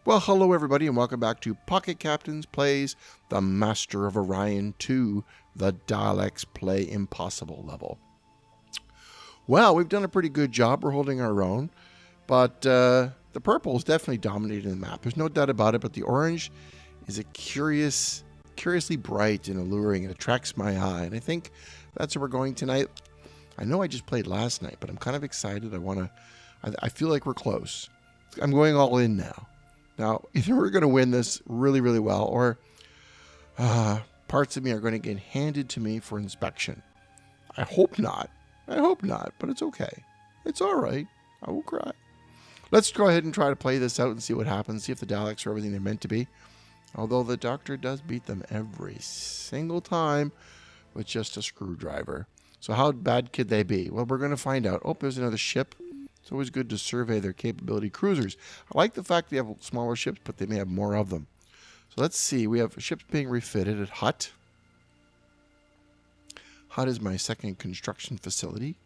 Well, hello everybody, and welcome back to Pocket Captains Plays the Master of Orion 2, the Daleks Play Impossible level. Well, we've done a pretty good job. We're holding our own, but the purple is definitely dominating the map. There's no doubt about it, but the orange is a curiously bright and alluring. It attracts my eye, and I think that's where we're going tonight. I know I just played last night, but I'm kind of excited. I feel like we're close. I'm going all in now. Now, either we're going to win this really, really well, or parts of me are going to get handed to me for inspection. I hope not. I hope not, but it's okay. It's all right. I will cry. Let's go ahead and try to play this out and see what happens. See if the Daleks are everything they're meant to be. Although the Doctor does beat them every single time with just a screwdriver. So how bad could they be? Well, we're going to find out. Oh, there's another ship. It's always good to survey their capability cruisers. I like the fact they have smaller ships, but they may have more of them. So let's see. We have ships being refitted at Hut. Hut is my second construction facility.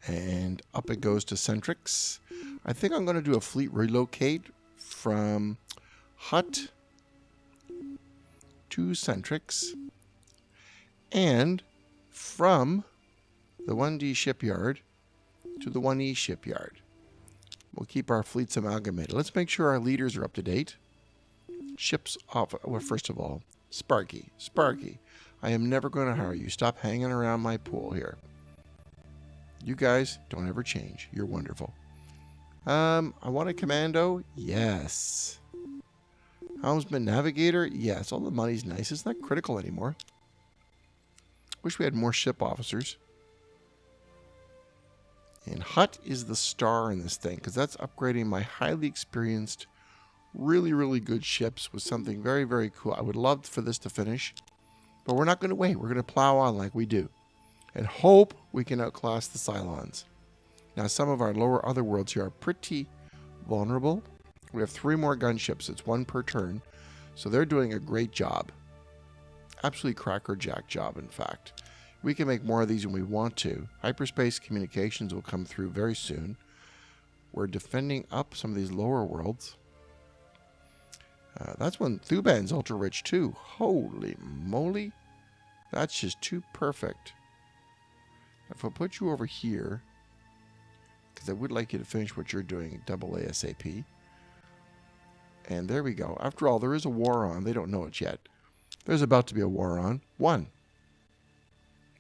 And up it goes to Centrix. I think I'm going to do a fleet relocate from Hut to Centrix. And from the 1D shipyard to the 1E shipyard. We'll keep our fleets amalgamated. Let's make sure our leaders are up to date. Ships off. Well, first of all, Sparky, I am never going to hire you. Stop hanging around my pool here. You guys don't ever change. You're wonderful. I want a commando. Yes. Helmsman navigator. Yes. All the money's nice. It's not critical anymore. Wish we had more ship officers. And Hut is the star in this thing, because that's upgrading my highly experienced, really, really good ships with something very, very cool. I would love for this to finish, but we're not going to wait. We're going to plow on like we do and hope we can outclass the Cylons. Now, some of our lower other worlds here are pretty vulnerable. We have 3 more gunships. It's 1 per turn, so they're doing a great job. Absolutely crackerjack job, in fact. We can make more of these when we want to. Hyperspace communications will come through very soon. We're defending up some of these lower worlds. That's when Thuban's ultra rich too. Holy moly. That's just too perfect. If I put you over here, because I would like you to finish what you're doing double ASAP. And there we go. After all, there is a war on. They don't know it yet. There's about to be a war on. 1.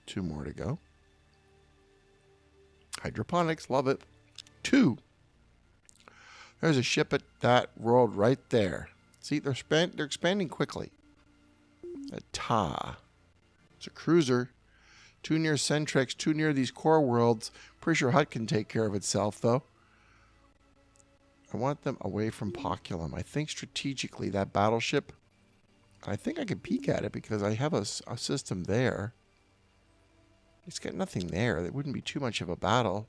2 more to go. Hydroponics, love it. 2. There's a ship at that world right there. See, they're expanding quickly. A Ta. It's a cruiser. 2 near Centrix, 2 near these core worlds. Pretty sure Hut can take care of itself, though. I want them away from Poculum. I think strategically that battleship, I think I can peek at it because I have a system there. It's got nothing there. It wouldn't be too much of a battle.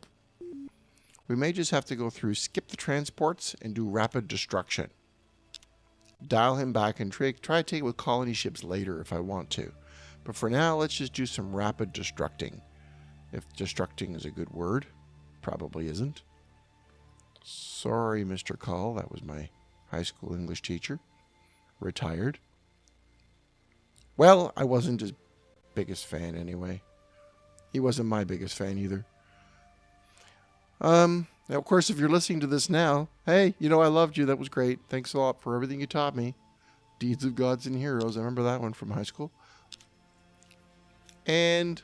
We may just have to go through, skip the transports, and do rapid destruction. Dial him back and try to take it with colony ships later if I want to. But for now, let's just do some rapid destructing. If destructing is a good word. Probably isn't. Sorry, Mr. Cull. That was my high school English teacher. Retired. Well, I wasn't his biggest fan anyway. He wasn't my biggest fan either. Now, of course, if you're listening to this now, hey, you know I loved you. That was great. Thanks a lot for everything you taught me. Deeds of Gods and Heroes. I remember that one from high school. And,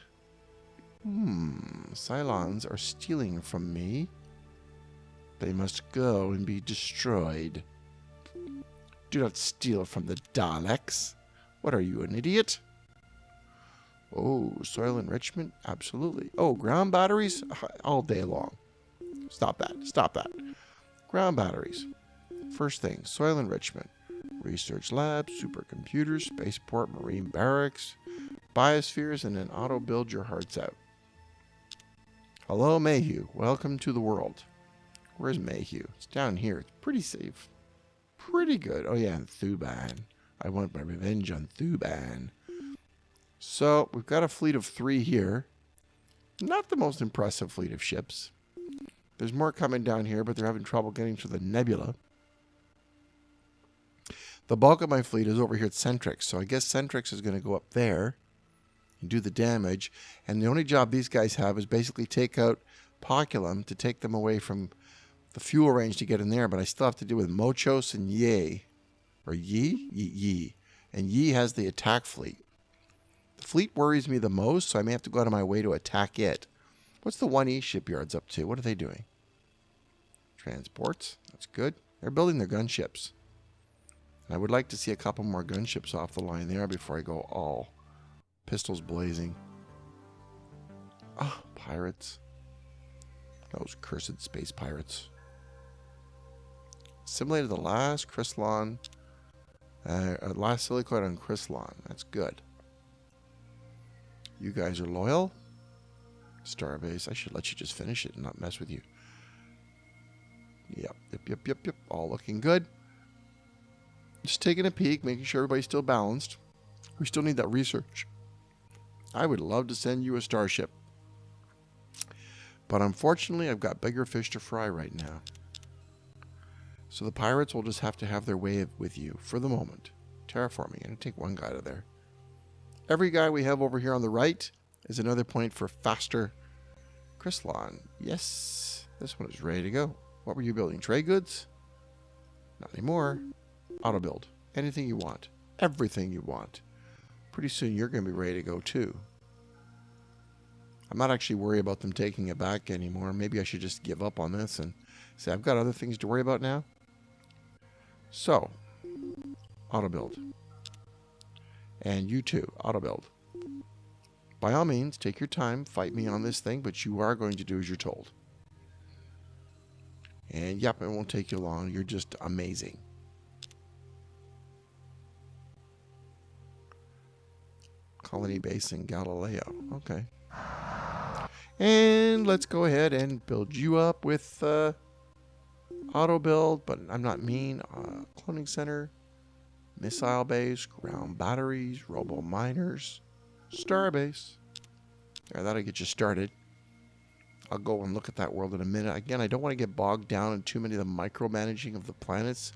Cylons are stealing from me. They must go and be destroyed. Do not steal from the Daleks. What are you, an idiot? Oh, soil enrichment? Absolutely. Oh, ground batteries? All day long. Stop that. Stop that. Ground batteries. First thing, soil enrichment. Research labs, supercomputers, spaceport, marine barracks, biospheres, and an auto build your hearts out. Hello, Mayhew. Welcome to the world. Where's Mayhew? It's down here. It's pretty safe. Pretty good. Oh, yeah, and Thuban. I want my revenge on Thuban. So, we've got a fleet of 3 here. Not the most impressive fleet of ships. There's more coming down here, but they're having trouble getting to the nebula. The bulk of my fleet is over here at Centrix, so I guess Centrix is going to go up there and do the damage. And the only job these guys have is basically take out Poculum to take them away from the fuel range to get in there. But I still have to deal with Mochos and Ye. Or Yi? Yi. And Yi has the attack fleet. The fleet worries me the most, so I may have to go out of my way to attack it. What's the 1E shipyards up to? What are they doing? Transports. That's good. They're building their gunships. And I would like to see a couple more gunships off the line there before I go all pistols blazing. Ah, pirates. Those cursed space pirates. Simulated the last Chrysalon. Last Silicoid on Chrysalon. That's good. You guys are loyal. Starbase. I should let you just finish it and not mess with you. Yep. All looking good. Just taking a peek, making sure everybody's still balanced. We still need that research. I would love to send you a starship. But unfortunately, I've got bigger fish to fry right now. So the pirates will just have to have their way with you for the moment. Terraforming. I'm going to take one guy out of there. Every guy we have over here on the right is another point for faster Chrysalon. Yes, this one is ready to go. What were you building? Trade goods? Not anymore. Auto build. Anything you want. Everything you want. Pretty soon you're going to be ready to go too. I'm not actually worried about them taking it back anymore. Maybe I should just give up on this and say I've got other things to worry about now. So, auto build. And you too, auto build. By all means, take your time, fight me on this thing, but you are going to do as you're told. And yep, it won't take you long. You're just amazing. Colony base in Galileo. Okay. And let's go ahead and build you up with auto build, but I'm not mean. Cloning center. Missile base, ground batteries, robo miners, starbase. Yeah, that'll get you started. I'll go and look at that world in a minute. Again, I don't want to get bogged down in too many of the micromanaging of the planets.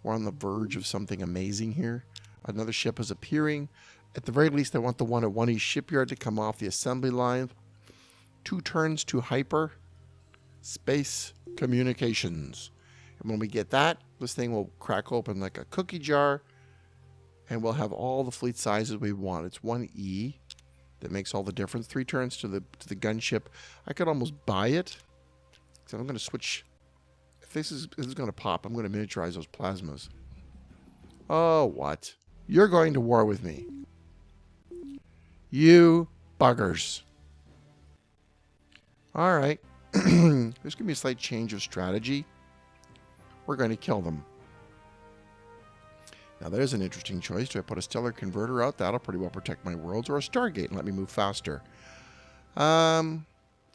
We're on the verge of something amazing here. Another ship is appearing. At the very least, I want the one at 1E shipyard to come off the assembly line. 2 turns to hyper space communications. And when we get that, this thing will crack open like a cookie jar, and we'll have all the fleet sizes we want. It's 1E that makes all the difference. 3 turns to the gunship. I could almost buy it. So I'm going to switch. If this is going to pop, I'm going to miniaturize those plasmas. Oh, what? You're going to war with me. You buggers. All right. There's going to be a slight change of strategy. We're going to kill them. Now, there's an interesting choice. Do I put a stellar converter out? That'll pretty well protect my worlds. Or a Stargate and let me move faster. It's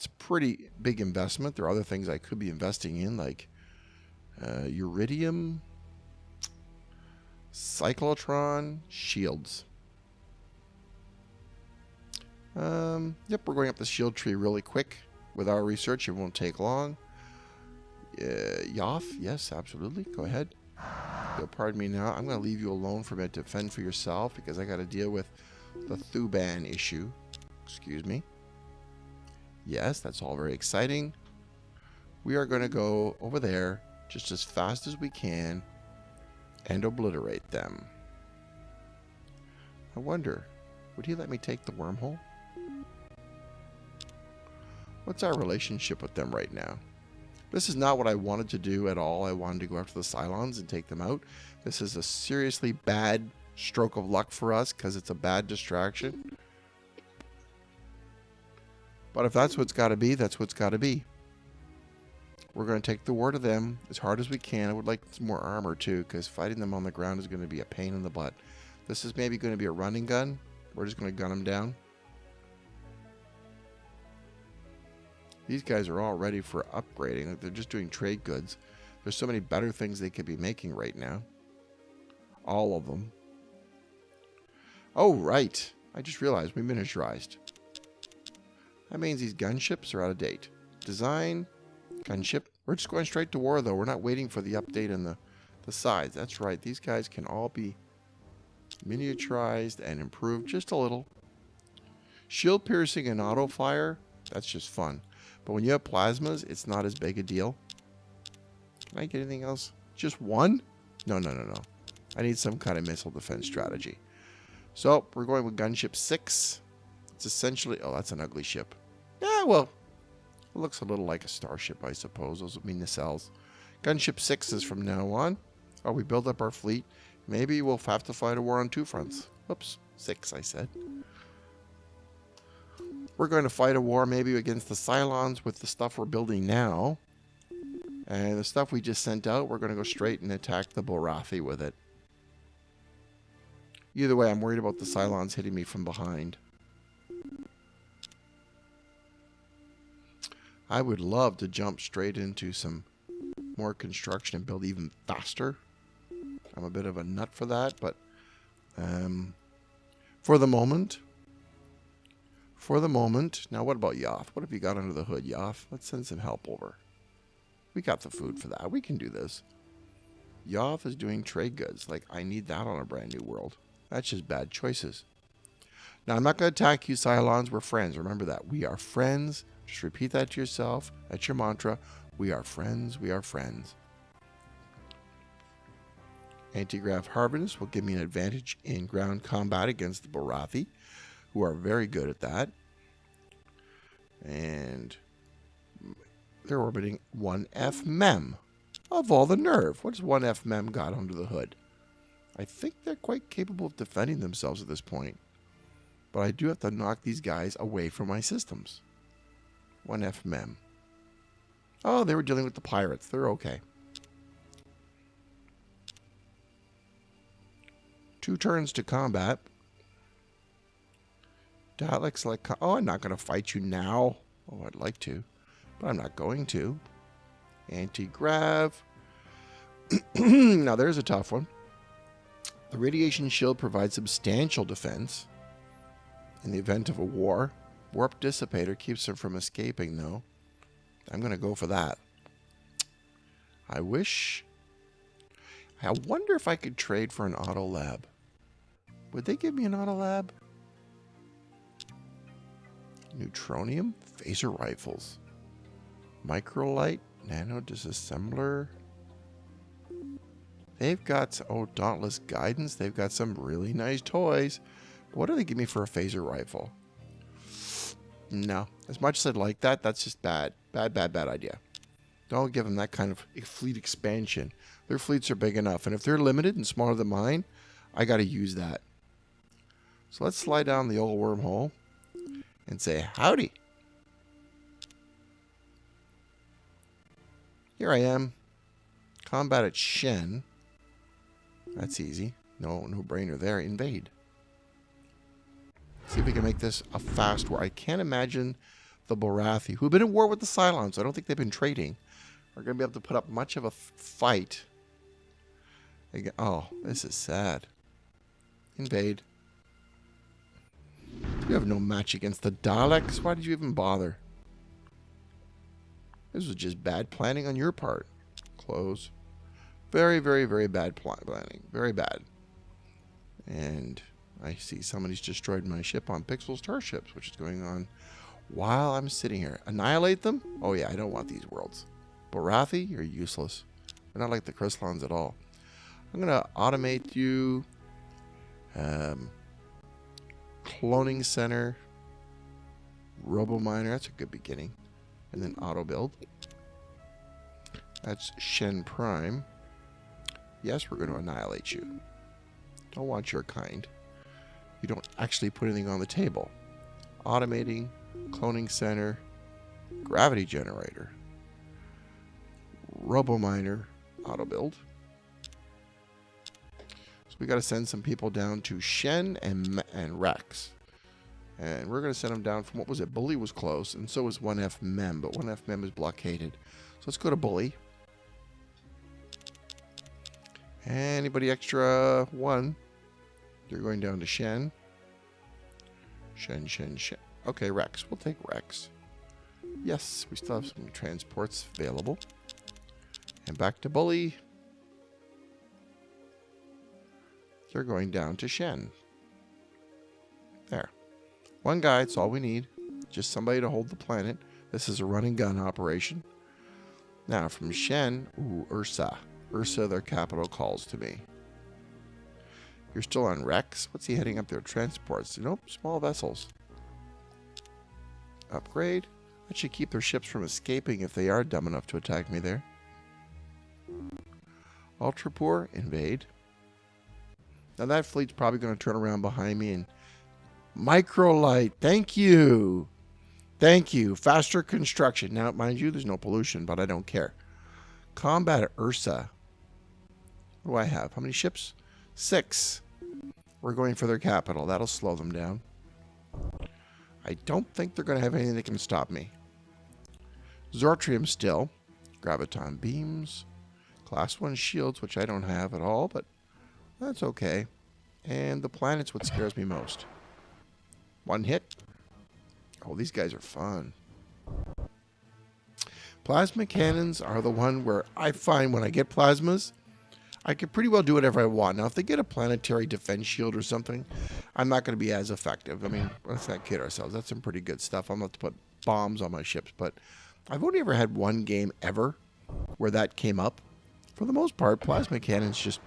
a pretty big investment. There are other things I could be investing in, like Iridium, Cyclotron, shields. Yep, we're going up the shield tree really quick. With our research, it won't take long. Yoff, yes, absolutely. Go ahead. Pardon me now. I'm going to leave you alone for a minute to fend for yourself because I got to deal with the Thuban issue. Excuse me. Yes, that's all very exciting. We are going to go over there just as fast as we can and obliterate them. I wonder, would he let me take the wormhole? What's our relationship with them right now? This is not what I wanted to do at all. I wanted to go after the Cylons and take them out. This is a seriously bad stroke of luck for us because it's a bad distraction. But if that's what's got to be, that's what's got to be. We're going to take the war to them as hard as we can. I would like some more armor too, because fighting them on the ground is going to be a pain in the butt. This is maybe going to be a running gun. We're just going to gun them down. These guys are all ready for upgrading. They're just doing trade goods. There's so many better things they could be making right now. All of them. Oh, right. I just realized we miniaturized. That means these gunships are out of date. Design, gunship. We're just going straight to war, though. We're not waiting for the update in the The sides, that's right. These guys can all be miniaturized and improved just a little. Shield piercing and auto fire, that's just fun. But when you have plasmas, it's not as big a deal. Can I get anything else? Just one? No. I need some kind of missile defense strategy. So we're going with gunship 6. It's essentially, oh, that's an ugly ship. Yeah, well, it looks a little like a starship, I suppose. Those would mean nacelles. Gunship 6 is from now on. Oh, we build up our fleet. Maybe we'll have to fight a war on 2 fronts. Oops, 6 I said. We're going to fight a war maybe against the Cylons with the stuff we're building now. And the stuff we just sent out, we're going to go straight and attack the Bulrathi with it. Either way, I'm worried about the Cylons hitting me from behind. I would love to jump straight into some more construction and build even faster. I'm a bit of a nut for that, but for the moment. Now what about Yoth? What have you got under the hood, Yoth? Let's send some help over. We got the food for that. We can do this. Yoth is doing trade goods. Like, I need that on a brand new world. That's just bad choices. Now, I'm not going to attack you, Cylons. We're friends. Remember that. We are friends. Just repeat that to yourself. That's your mantra. We are friends. We are friends. Anti-grav harvest will give me an advantage in ground combat against the Bulrathi, who are very good at that. And they're orbiting 1F Mem. Of all the nerve. What has 1F Mem got under the hood? I think they're quite capable of defending themselves at this point. But I do have to knock these guys away from my systems. 1F Mem. Oh, they were dealing with the pirates. They're okay. 2 turns to combat. Daleks like... Oh, I'm not going to fight you now. Oh, I'd like to. But I'm not going to. Anti-grav. Now, there's a tough one. The radiation shield provides substantial defense in the event of a war. Warp dissipator keeps them from escaping, though. I'm going to go for that. I wonder if I could trade for an auto lab. Would they give me an auto lab? Neutronium? Phaser rifles. Microlight? Nano disassembler? They've got, oh, Dauntless Guidance. They've got some really nice toys. What do they give me for a phaser rifle? No. As much as I'd like that, that's just bad. Bad idea. Don't give them that kind of fleet expansion. Their fleets are big enough. And if they're limited and smaller than mine, I got to use that. So let's slide down the old wormhole and say, howdy. Here I am. Combat at Shen. That's easy. No brainer there. Invade. See if we can make this a fast war. I can't imagine the Bulrathi, who've been in war with the Cylons, I don't think they've been trading, are going to be able to put up much of a fight. Oh, this is sad. Invade. You have no match against the Daleks. Why did you even bother? This was just bad planning on your part. Close. Very, very, very bad planning. Very bad. And I see somebody's destroyed my ship on Pixel Starships, which is going on while I'm sitting here. Annihilate them? Oh yeah, I don't want these worlds. Bulrathi, you're useless. They're not like the Chrysalons at all. I'm going to automate you. Cloning Center. Robo-miner, that's a good beginning. And then auto build. That's Shen Prime. Yes, we're going to annihilate you. Don't want your kind. You don't actually put anything on the table. Automating, cloning center, gravity generator, robo-miner, auto build. So we got to send some people down to Shen and Rex. And we're going to send them down from, what was it? Bully was close, and so was 1F Mem, but 1F Mem is blockaded. So let's go to Bully. Anybody extra? 1. You're going down to Shen. Shen. Okay, Rex. We'll take Rex. Yes, we still have some transports available. And back to Bully. they're going down to Shen. There. One guy, it's all we need. Just somebody to hold the planet. This is a run and gun operation. Now, from Shen, ooh, Ursa. Ursa, their capital, calls to me. You're still on Rex? What's he heading up there? Transports. Nope, small vessels. Upgrade. That should keep their ships from escaping if they are dumb enough to attack me there. Ultra Poor, invade. Now that fleet's probably going to turn around behind me and... Microlight, thank you. Thank you. Faster construction. Now, mind you, there's no pollution, but I don't care. Combat Ursa. What do I have? How many ships? 6. We're going for their capital. That'll slow them down. I don't think they're going to have anything that can stop me. Zortrium still. Graviton beams. Class 1 shields, which I don't have at all, but that's okay. And the planet's what scares me most. 1 hit. Oh, these guys are fun. Plasma cannons are the one where I find when I get plasmas, I can pretty well do whatever I want. Now, if they get a planetary defense shield or something, I'm not going to be as effective. I mean, let's not kid ourselves. That's some pretty good stuff. I'm not to put bombs on my ships, but I've only ever had one game ever where that came up. For the most part, plasma cannons just...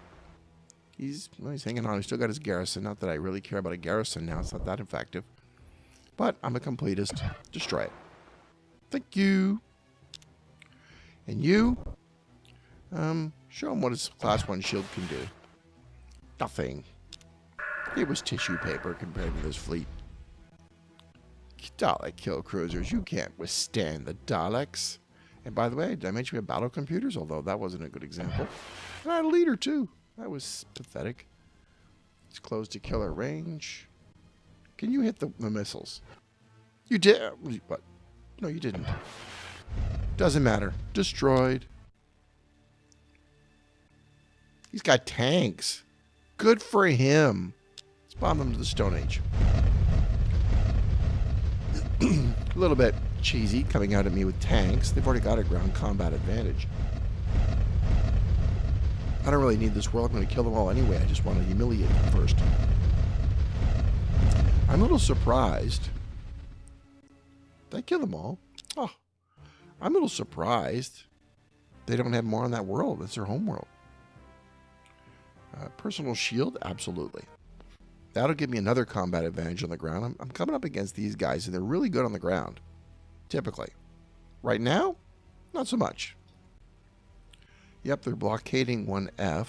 He's hanging on. He's still got his garrison. Not that I really care about a garrison now. It's not that effective. But I'm a completist. Destroy it. Thank you. And you? Show him what his class 1 shield can do. Nothing. It was tissue paper compared to this fleet. Dalek kill cruisers. You can't withstand the Daleks. And by the way, did I mention we have battle computers? Although that wasn't a good example. And I had a leader too. That was pathetic. It's close to killer range. Can you hit the missiles? You did. What? No, you didn't. Doesn't matter. Destroyed. He's got tanks. Good for him. Let's bomb them to the Stone Age. A little bit cheesy coming out at me with tanks. They've already got a ground combat advantage. I don't really need this world. I'm going to kill them all anyway. I just want to humiliate them first. I'm a little surprised. Did I kill them all? Oh, I'm a little surprised they don't have more on that world. That's their home world. Personal shield? Absolutely. That'll give me another combat advantage on the ground. I'm coming up against these guys, and they're really good on the ground. Typically. Right now, not so much. Yep, they're blockading 1F.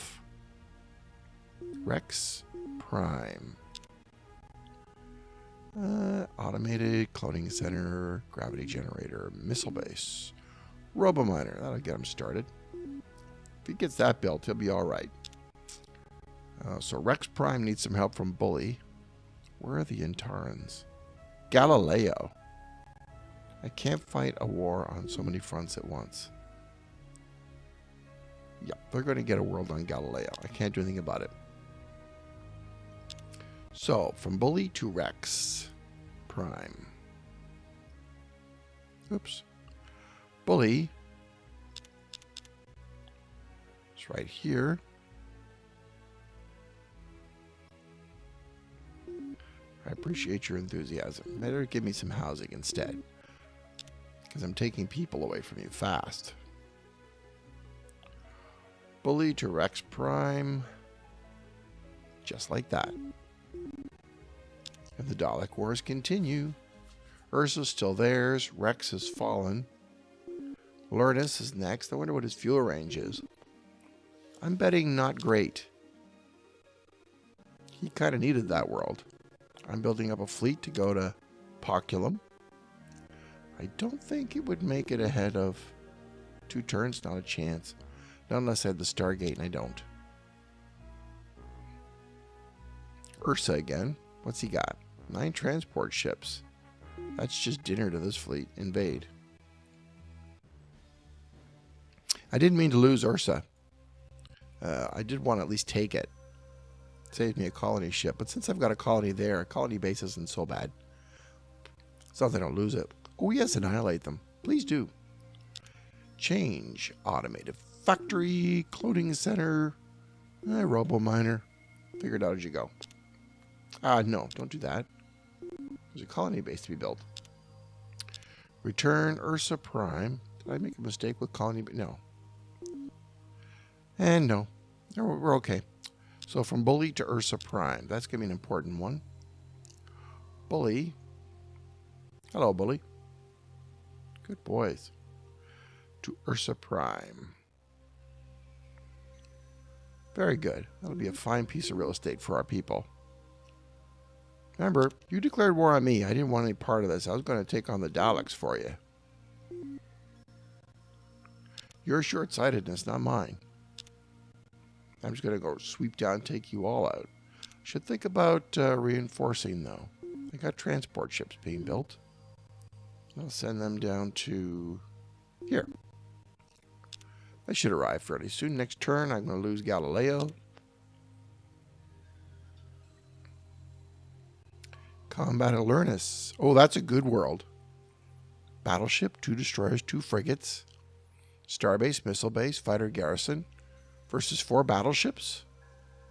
Rex Prime. Automated cloning center, gravity generator, missile base, robominer. That'll get him started. If he gets that built, he'll be all right. So Rex Prime needs some help from Bully. Where are the Intarans? Galileo. I can't fight a war on so many fronts at once. Yep, they're going to get a world on Galileo. I can't do anything about it. So, from Bully to Rex Prime. Oops. Bully. It's right here. I appreciate your enthusiasm. Better give me some housing instead. Because I'm taking people away from you fast. Bully to Rex Prime. Just like that. And the Dalek Wars continue. Ursa's still theirs. Rex has fallen. Lurnus is next. I wonder what his fuel range is. I'm betting not great. He kind of needed that world. I'm building up a fleet to go to Poculum. I don't think it would make it ahead of 2 turns. Not a chance. Not unless I had the Stargate, and I don't. Ursa again. What's he got? 9 transport ships. That's just dinner to this fleet. Invade. I didn't mean to lose Ursa. I did want to at least take it. Saved me a colony ship. But since I've got a colony there, a colony base isn't so bad. It's not that I don't lose it. Oh yes, annihilate them. Please do. Change. Automated factory. Clothing center. Robo miner. Figure it out as you go. No, don't do that. There's a colony base to be built. Return Ursa Prime. Did I make a mistake with colony? No. And no. We're okay. So from Bully to Ursa Prime. That's going to be an important one. Bully. Hello, Bully. Good boys. To Ursa Prime. Very good. That'll be a fine piece of real estate for our people. Remember, you declared war on me. I didn't want any part of this. I was going to take on the Daleks for you. Your short-sightedness, not mine. I'm just going to go sweep down and take you all out. Should think about reinforcing, though. I got transport ships being built. I'll send them down to here. They should arrive fairly soon. Next turn, I'm going to lose Galileo. Combat Alernus. Oh, that's a good world. Battleship, 2 destroyers, 2 frigates. Starbase, missile base, fighter garrison. Versus 4 battleships.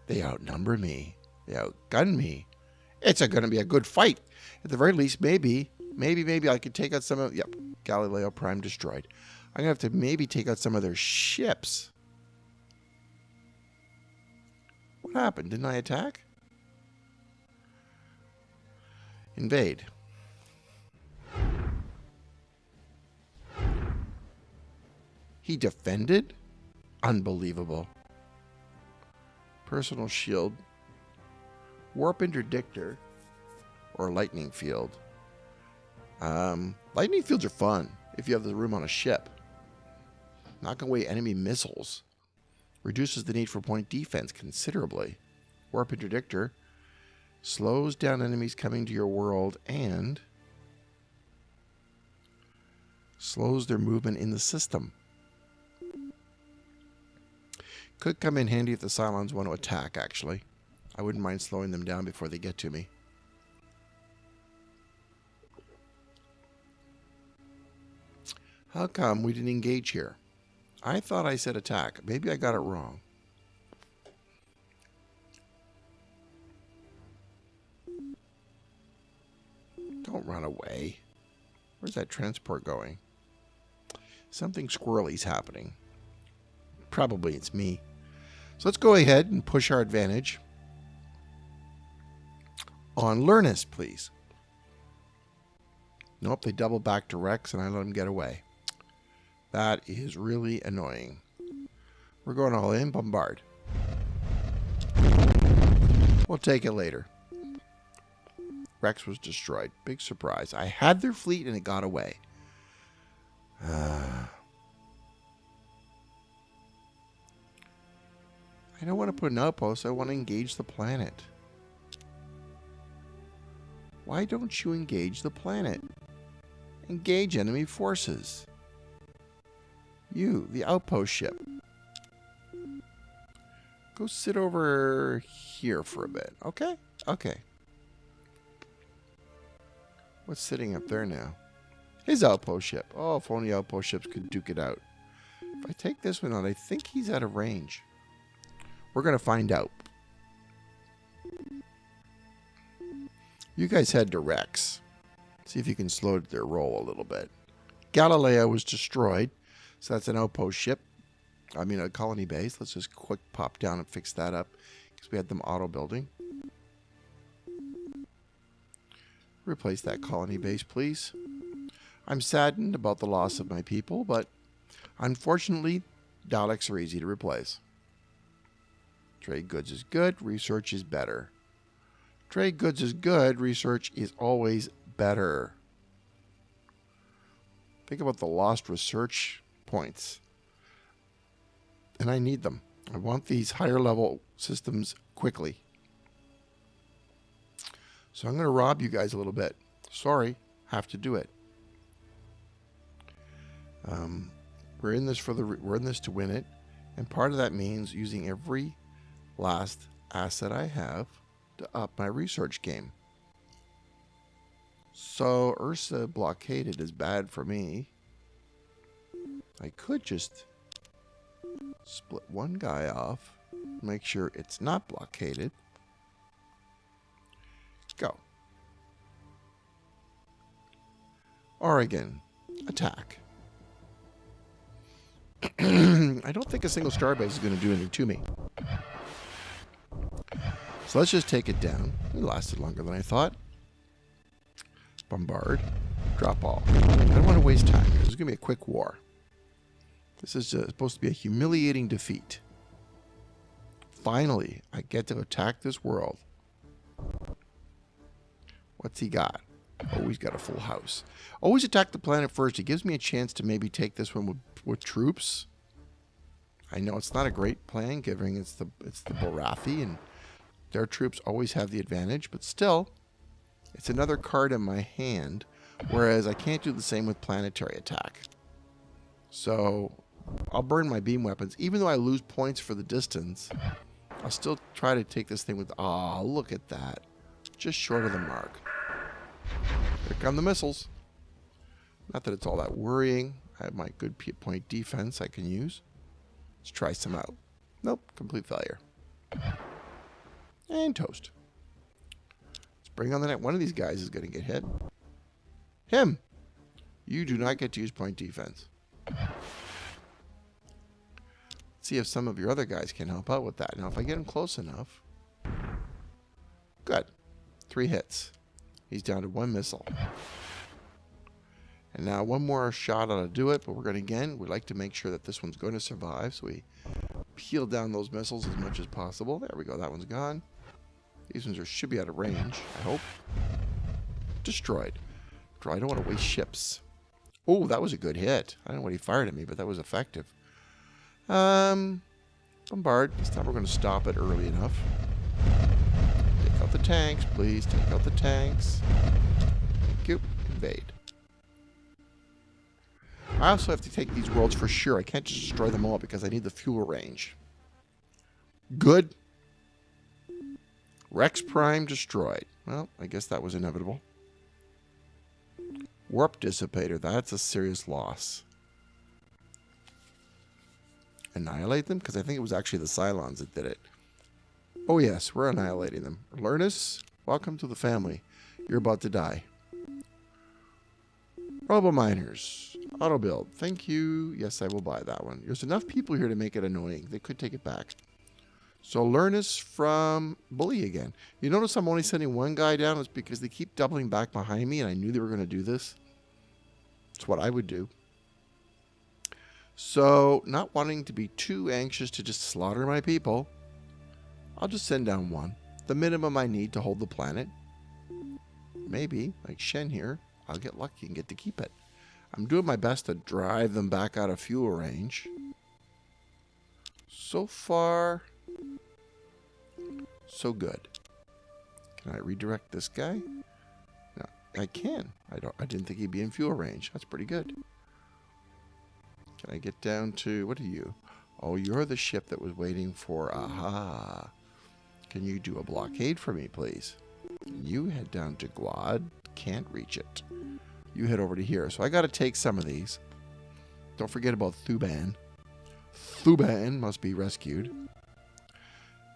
They outnumber me. They outgun me. It's going to be a good fight. At the very least, maybe I could take out some of... Yep, Galileo Prime destroyed. I'm going to have to maybe take out some of their ships. What happened? Didn't I attack? Invade. He defended? Unbelievable. Personal shield. Warp interdictor. Or lightning field. Lightning fields are fun if you have the room on a ship. Knock away enemy missiles. Reduces the need for point defense considerably. Warp interdictor. Slows down enemies coming to your world and slows their movement in the system. Could come in handy if the Cylons want to attack, actually. I wouldn't mind slowing them down before they get to me. How come we didn't engage here? I thought I said attack. Maybe I got it wrong. Don't run away. Where's that transport going? Something squirrely's happening. Probably it's me. So let's go ahead and push our advantage on Lernus, please. Nope, they double back to Rex and I let them get away. That is really annoying. We're going all in. Bombard. We'll take it later. Rex was destroyed. Big surprise. I had their fleet and it got away. I don't want to put an outpost. I want to engage the planet. Why don't you engage the planet? Engage enemy forces. You, the outpost ship. Go sit over here for a bit. Okay? Okay. What's sitting up there now? His outpost ship. Oh, if only outpost ships could duke it out. If I take this one out, I think he's out of range. We're going to find out. You guys head to Rex. See if you can slow their roll a little bit. Galileo was destroyed. So that's an outpost ship. I mean, a colony base. Let's just quick pop down and fix that up. Because we had them auto building. Replace that colony base, please. I'm saddened about the loss of my people, but unfortunately, Daleks are easy to replace. Trade goods is good. Research is better. Trade goods is good. Research is always better. Think about the lost research points. And I need them. I want these higher level systems quickly. So I'm going to rob you guys a little bit. Sorry, have to do it. We're in this to win it, and part of that means using every last asset I have to up my research game. So Ursa blockaded is bad for me. I could just split one guy off, make sure it's not blockaded. Oregon, attack. I don't think a single starbase is going to do anything to me. So let's just take it down. It lasted longer than I thought. Bombard. Drop all. I don't want to waste time here. This is going to be a quick war. This is supposed to be a humiliating defeat. Finally, I get to attack this world. What's he got? Oh, he's got a full house. Always attack the planet first. It gives me a chance to maybe take this one with troops. I know it's not a great plan, given it's the Bulrathi, and their troops always have the advantage, but still, it's another card in my hand, whereas I can't do the same with planetary attack. So I'll burn my beam weapons. Even though I lose points for the distance, I'll still try to take this thing with... Ah, look at that. Just short of the mark. Here come the missiles. Not that it's all that worrying. I have my good point defense I can use. Let's try some out. Nope, complete failure. And toast. Let's bring on the net. One of these guys is going to get hit. Him! You do not get to use point defense. Let's see if some of your other guys can help out with that. Now, if I get him close enough... Good. 3 hits. He's down to 1 missile. And now one more shot ought to do it, but we'd like to make sure that this one's going to survive, so we peel down those missiles as much as possible. There we go, that one's gone. These ones should be out of range, I hope. Destroyed. I don't want to waste ships. Oh, that was a good hit. I don't know what he fired at me, but that was effective. Bombard. This time we're going to stop it early enough. Take out the tanks, please. Take out the tanks. Thank you. Invade. I also have to take these worlds for sure. I can't just destroy them all because I need the fuel range. Good. Rex Prime destroyed. Well, I guess that was inevitable. Warp Dissipator. That's a serious loss. Annihilate them? Because I think it was actually the Cylons that did it. Oh yes, we're annihilating them. Lurnus, welcome to the family. You're about to die. Robo Miners. Auto build. Thank you. Yes, I will buy that one. There's enough people here to make it annoying. They could take it back. So Lurnus from Bully again. You notice I'm only sending one guy down. It's because they keep doubling back behind me, and I knew they were going to do this. It's what I would do. So, not wanting to be too anxious to just slaughter my people, I'll just send down one. The minimum I need to hold the planet. Maybe, like Shen here, I'll get lucky and get to keep it. I'm doing my best to drive them back out of fuel range. So far, so good. Can I redirect this guy? No, I can. I didn't think he'd be in fuel range. That's pretty good. Can I get down to, what are you? Oh, you're the ship that was waiting for, aha. Can you do a blockade for me, please? You head down to Guad. Can't reach it. You head over to here. So I got to take some of these. Don't forget about Thuban. Thuban must be rescued.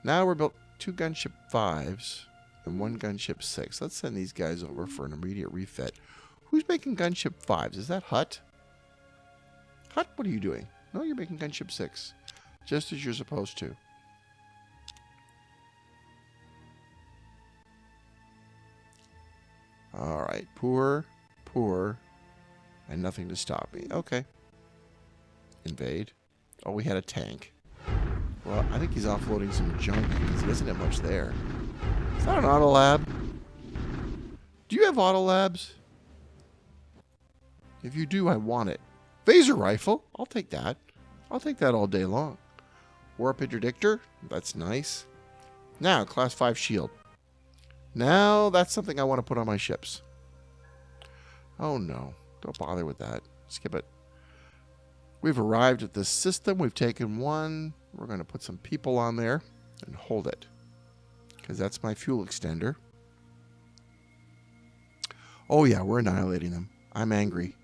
Now we're built 2 gunship 5s and 1 gunship 6. Let's send these guys over for an immediate refit. Who's making gunship 5s? Is that Hut? Hut, what are you doing? No, you're making gunship 6. Just as you're supposed to. Alright, poor, and nothing to stop me. Okay. Invade. Oh, we had a tank. Well, I think he's offloading some junk because he doesn't have much there. Is that an auto lab? Do you have auto labs? If you do, I want it. Phaser rifle. I'll take that. I'll take that all day long. Warp interdictor. That's nice. Now, class 5 shield. Now, that's something I want to put on my ships. Oh no. Don't bother with that. Skip it. We've arrived at this system. We've taken one. We're going to put some people on there and hold it. Because that's my fuel extender. Oh yeah, we're annihilating them. I'm angry.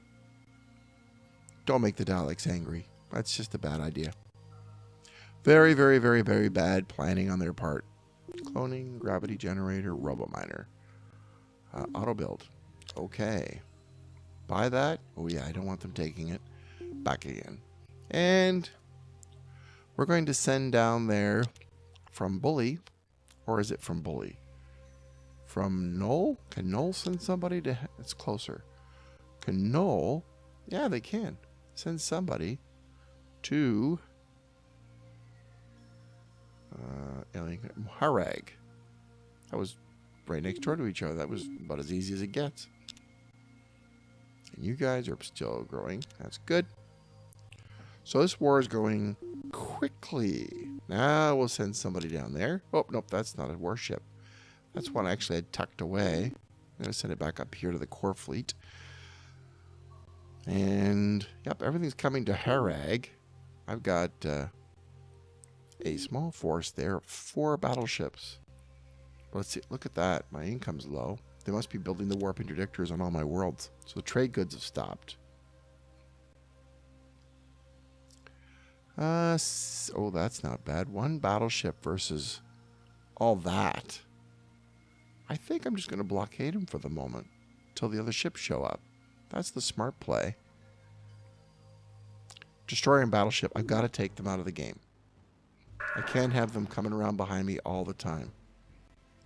Don't make the Daleks angry. That's just a bad idea. Very, very, very, very bad planning on their part. Cloning, gravity generator, robo miner. Auto build. Okay. Buy that. Oh yeah, I don't want them taking it. Back again. And we're going to send down there from Bully. Or is it from Bully? From Knoll? Can Knoll send somebody to... It's closer. Can Knoll... Yeah, they can. Send somebody to... Harag. That was right next door to each other. That was about as easy as it gets. And you guys are still growing. That's good. So this war is going quickly. Now we'll send somebody down there. Oh, nope, that's not a warship. That's one actually I tucked away. I'm going to send it back up here to the core fleet. And, yep, everything's coming to Harag. I've got a small force there. 4 battleships. Let's see. Look at that. My income's low. They must be building the warp interdictors on all my worlds. So the trade goods have stopped. Oh, that's not bad. 1 battleship versus all that. I think I'm just going to blockade them for the moment until the other ships show up. That's the smart play. Destroyer and battleship, I've got to take them out of the game. I can't have them coming around behind me all the time.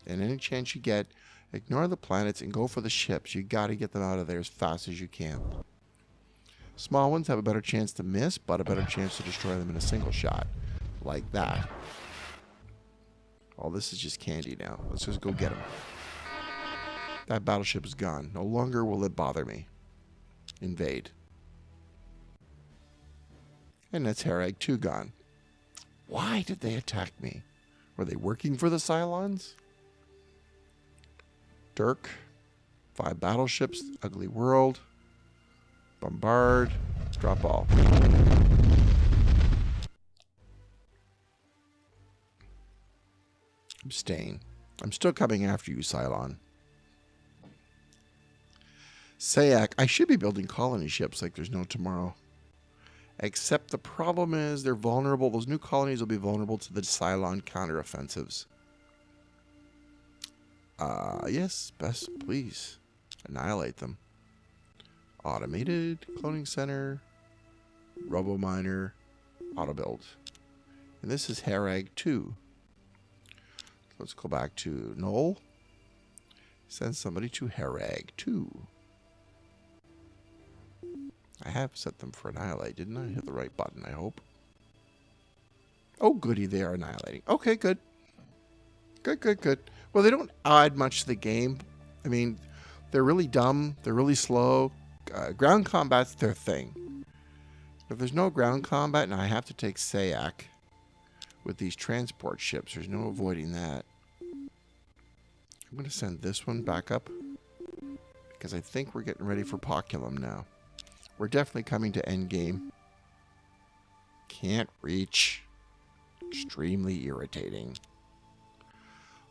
And any chance you get, ignore the planets and go for the ships. You got to get them out of there as fast as you can. Small ones have a better chance to miss, but a better chance to destroy them in a single shot. Like that. Oh, this is just candy now. Let's just go get them. That battleship is gone. No longer will it bother me. Invade. And that's Harag 2 gone. Why did they attack me? Were they working for the Cylons? Dirk. 5 battleships. Ugly world. Bombard. Drop all. Abstain. I'm still coming after you, Cylon. Sayak. I should be building colony ships like there's no tomorrow. Except the problem is they're vulnerable. Those new colonies will be vulnerable to the Cylon counteroffensives. Yes, best, please. Annihilate them. Automated cloning center. Robo-miner. Auto-build. And this is Harag 2. Let's go back to Knoll. Send somebody to Harag 2. I have set them for annihilate, didn't I? Hit the right button, I hope. Oh, goody, they are annihilating. Okay, good. Good, good, good. Well, they don't add much to the game. I mean, they're really dumb. They're really slow. Ground combat's their thing. If there's no ground combat, and I have to take Sayak with these transport ships, there's no avoiding that. I'm going to send this one back up because I think we're getting ready for Poculum now. We're definitely coming to endgame. Can't reach. Extremely irritating.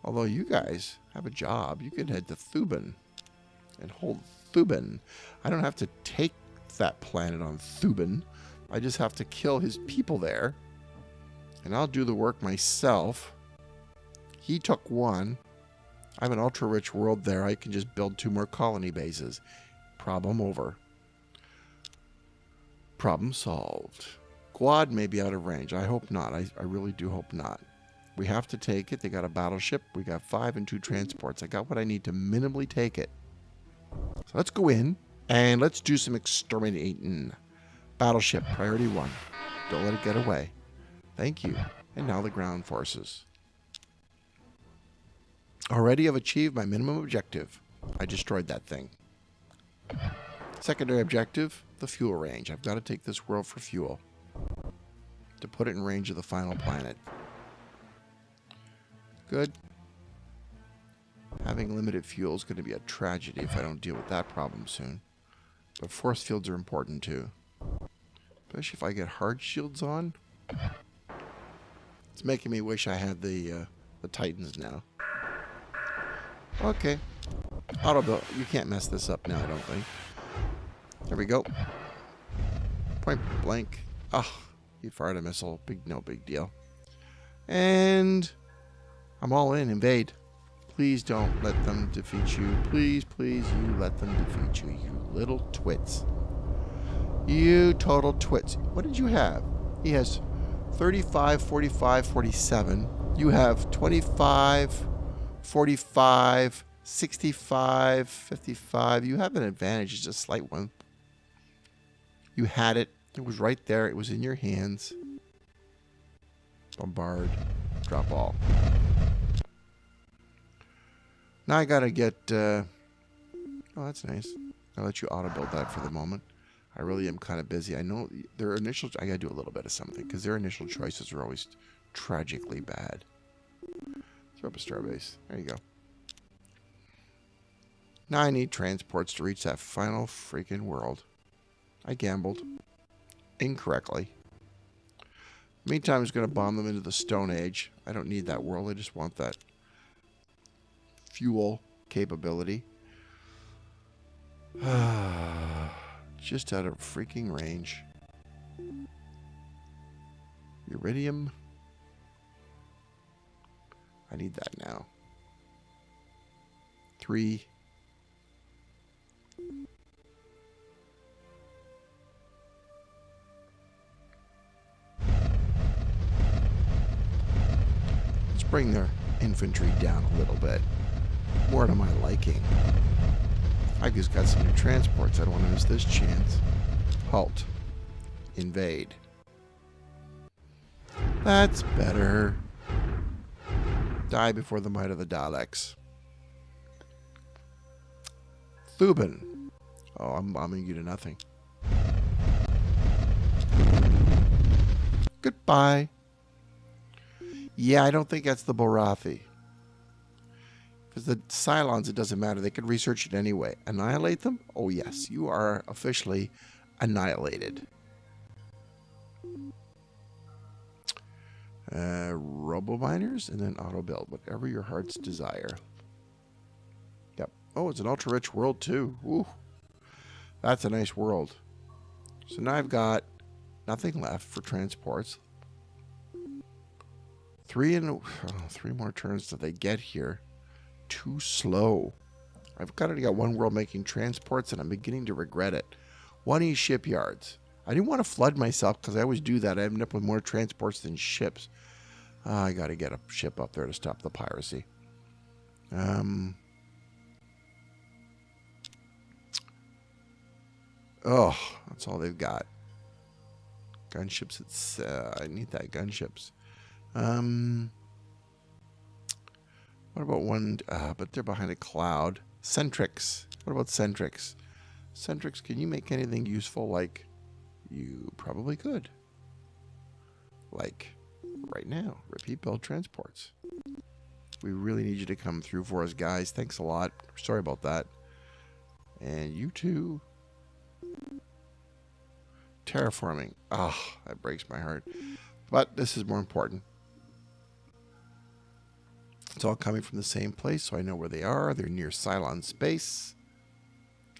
Although you guys have a job, you can head to Thuban and hold Thuban. I don't have to take that planet on Thuban. I just have to kill his people there. And I'll do the work myself. He took 1. I have an ultra-rich world there. I can just build 2 more colony bases. Problem over. Problem solved. Quad may be out of range. I hope not. I really do hope not. We have to take it. They got a battleship. We got 5 and 2 transports. I got what I need to minimally take it. So let's go in and let's do some exterminating. Battleship, priority 1. Don't let it get away. Thank you. And now the ground forces. Already I've achieved my minimum objective. I destroyed that thing. Secondary objective, the fuel range. I've got to take this world for fuel to put it in range of the final planet. Good. Having limited fuel is going to be a tragedy if I don't deal with that problem soon. But force fields are important too. Especially if I get hard shields on. It's making me wish I had the Titans now. Okay. Auto build. You can't mess this up now, I don't think. There we go. Point blank. Oh, he fired a missile. No big deal. And I'm all in. Invade. Please don't let them defeat you. Please, please, you let them defeat you, you little twits. You total twits. What did you have? He has 35, 45, 47. You have 25, 45, 65, 55. You have an advantage, just a slight one. You had it. It was right there. It was in your hands. Bombard. Drop all. Now I gotta get... oh, that's nice. I'll let you auto-build that for the moment. I really am kind of busy. I know their initial... I gotta do a little bit of something, because their initial choices are always tragically bad. Throw up a starbase. There you go. Now I need transports to reach that final freaking world. I gambled. Incorrectly. Meantime, I'm just going to bomb them into the Stone Age. I don't need that world. I just want that fuel capability. Just out of freaking range. Iridium. I need that now. 3. Let's bring their infantry down a little bit. More to my liking. I just got some new transports. I don't want to miss this chance. Halt. Invade. That's better. Die before the might of the Daleks. Thuban. Oh, I'm bombing you to nothing. Goodbye. Yeah, I don't think that's the Bulrathi. Because the Cylons, it doesn't matter. They could research it anyway. Annihilate them? Oh, yes. You are officially annihilated. Robo-miners and then auto-build. Whatever your heart's desire. Yep. Oh, it's an ultra-rich world, too. Ooh. That's a nice world. So now I've got nothing left for transports. 3 more turns till they get here. Too slow. I've already got one world making transports, and I'm beginning to regret it. 1E shipyards. I didn't want to flood myself because I always do that. I end up with more transports than ships. I got to get a ship up there to stop the piracy. Oh, that's all they've got. Gunships. It's I need that gunships. What about one? But they're behind a cloud. Centrics. What about Centrics? Centrics, can you make anything useful? Like, you probably could. Like, right now. Repeat build transports. We really need you to come through for us, guys. Thanks a lot. Sorry about that. And you too. Terraforming. Ah, oh, that breaks my heart. But this is more important. It's all coming from the same place, so I know where they are. They're near Cylon space.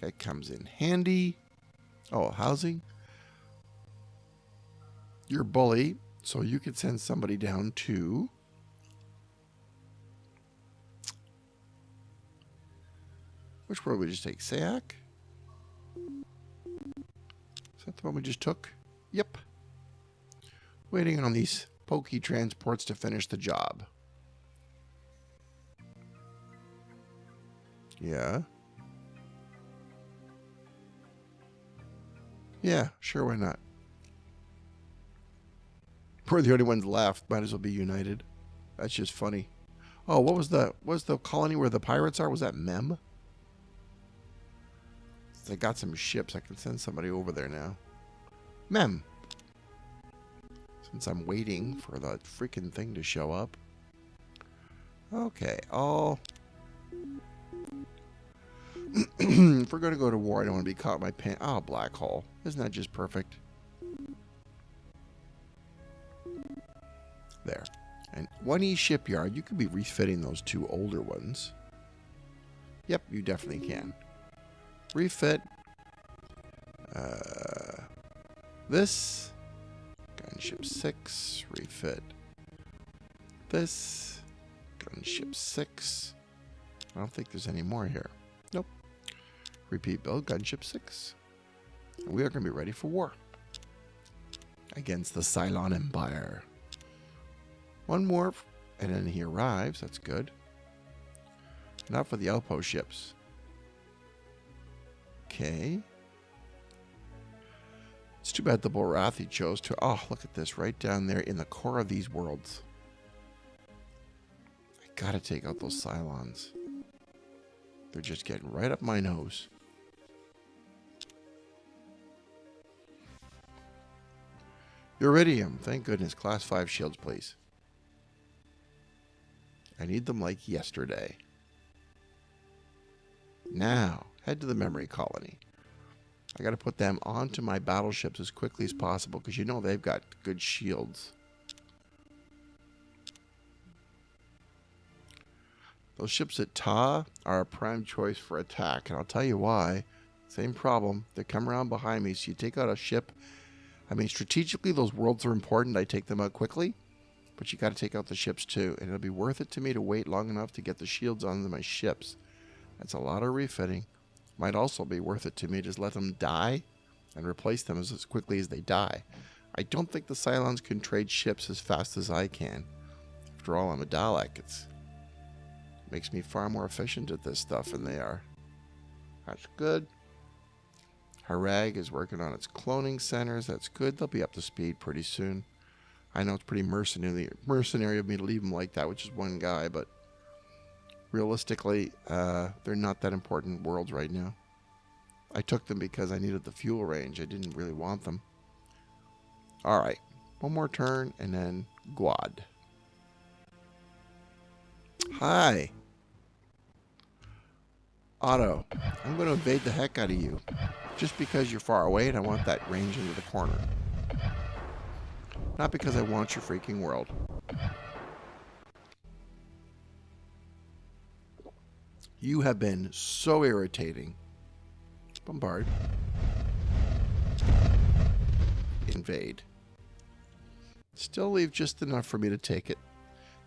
That comes in handy. Oh, housing. You're bully, so you could send somebody down to... Which world would we just take? Sayak? Is that the one we just took? Yep. Waiting on these pokey transports to finish the job. Yeah. Yeah, sure, why not? We're the only ones left. Might as well be united. That's just funny. Oh, what was the colony where the pirates are? Was that Mem? I got some ships. I can send somebody over there now. Mem. Since I'm waiting for the freaking thing to show up. Okay, all... If we're going to go to war, I don't want to be caught in my pants. Oh, black hole. Isn't that just perfect? There. And 1E shipyard. You could be refitting those 2 older ones. Yep, you definitely can. Refit. This. Gunship 6. Refit. This. Gunship 6. I don't think there's any more here. Nope. Repeat build, gunship 6. And we are going to be ready for war. Against the Cylon Empire. One more, and then he arrives. That's good. Not for the outpost ships. Okay. It's too bad the Bulrathi chose to... Oh, look at this. Right down there in the core of these worlds. I gotta take out those Cylons. They're just getting right up my nose. Iridium. Thank goodness. Class 5 shields, please. I need them like yesterday. Now, head to the memory colony. I got to put them onto my battleships as quickly as possible because you know they've got good shields. Those ships at Ta are a prime choice for attack, and I'll tell you why. Same problem. They come around behind me, so you take out a ship. I mean, strategically, those worlds are important. I take them out quickly, but you got to take out the ships too, and it'll be worth it to me to wait long enough to get the shields onto my ships. That's a lot of refitting. Might also be worth it to me to just let them die and replace them as quickly as they die. I don't think the Cylons can trade ships as fast as I can. After all, I'm a Dalek. It makes me far more efficient at this stuff than they are. That's good. Harag is working on its cloning centers. That's good. They'll be up to speed pretty soon. I know it's pretty mercenary of me to leave them like that, which is one guy, but realistically, they're not that important worlds right now. I took them because I needed the fuel range. I didn't really want them. Alright. One more turn, and then Guad. Hi. Otto. I'm going to invade the heck out of you. Just because you're far away and I want that range into the corner. Not because I want your freaking world. You have been so irritating. Bombard. Invade. Still leave just enough for me to take it.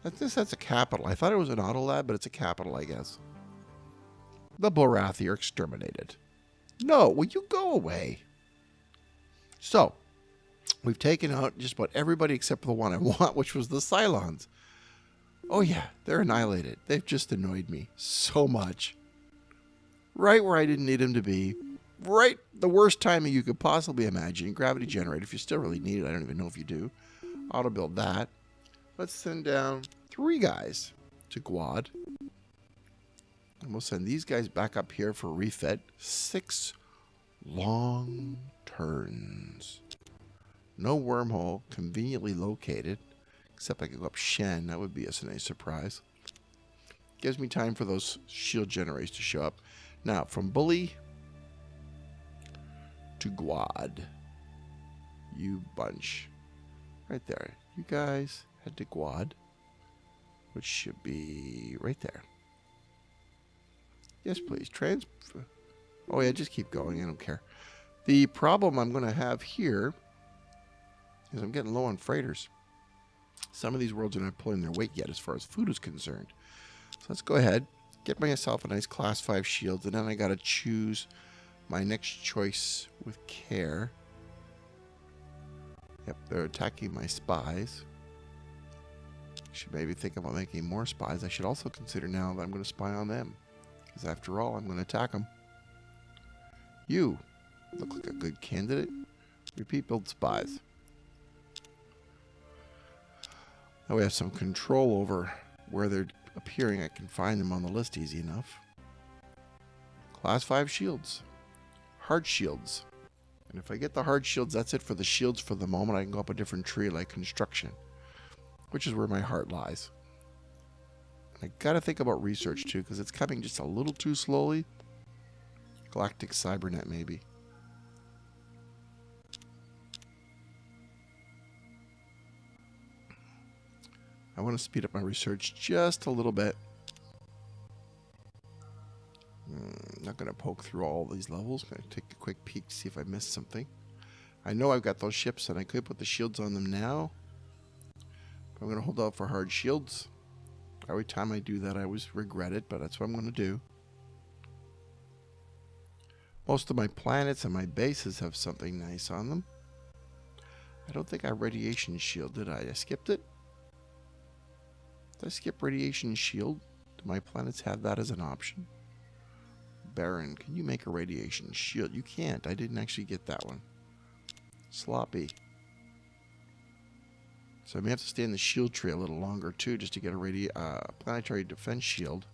That's a capital. I thought it was an auto lab, but it's a capital, I guess. The Bulrathi are exterminated. No, will you go away? So, we've taken out just about everybody except for the one I want, which was the Cylons. Oh yeah, they're annihilated. They've just annoyed me so much. Right where I didn't need them to be. Right the worst timing you could possibly imagine. Gravity generator, if you still really need it. I don't even know if you do. Auto build that. Let's send down 3 guys to Guad. And we'll send these guys back up here for refit. 6 long turns. No wormhole, conveniently located. Except I could go up Shen. That would be a nice surprise. Gives me time for those shield generators to show up. Now, from Bully to Guad. You bunch. Right there. You guys head to Guad. Which should be right there. Yes, please. Transfer. Oh, yeah, just keep going. I don't care. The problem I'm going to have here is I'm getting low on freighters. Some of these worlds are not pulling their weight yet as far as food is concerned. So let's go ahead, get myself a nice class 5 shield, and then I got to choose my next choice with care. Yep, they're attacking my spies. Should maybe think about making more spies. I should also consider now that I'm going to spy on them. Because after all, I'm going to attack them. You look like a good candidate. Repeat build spies. Now we have some control over where they're appearing. I can find them on the list easy enough. Class 5 shields. Hard shields. And if I get the hard shields, that's it for the shields for the moment. I can go up a different tree like construction. Which is where my heart lies. I gotta think about research too, because it's coming just a little too slowly. Galactic Cybernet, maybe. I want to speed up my research just a little bit. Not going to poke through all these levels. Going to take a quick peek to see if I missed something. I know I've got those ships, and I could put the shields on them now. But I'm going to hold out for hard shields. Every time I do that, I always regret it, but that's what I'm going to do. Most of my planets and my bases have something nice on them. I don't think I radiation shield, did I? I skipped it? Did I skip radiation shield? Do my planets have that as an option? Baron, can you make a radiation shield? You can't. I didn't actually get that one. Sloppy. So I may have to stay in the shield tree a little longer too, just to get a planetary defense shield.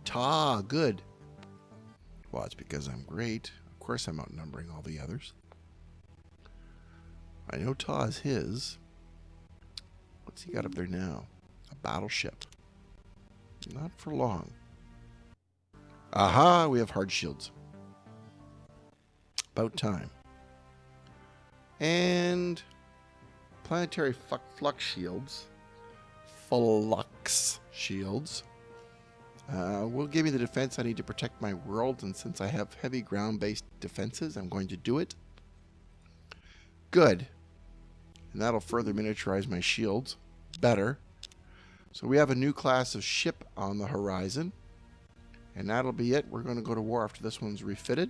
Ta, good. Well, it's because I'm great. Of course I'm outnumbering all the others. I know Ta is his. What's he got up there now? A battleship. Not for long. Aha, we have hard shields. About time. And planetary flux shields. Flux shields. Will give me the defense I need to protect my world, and since I have heavy ground-based defenses, I'm going to do it. Good. And that'll further miniaturize my shields. Better. So we have a new class of ship on the horizon. And that'll be it. We're going to go to war after this one's refitted.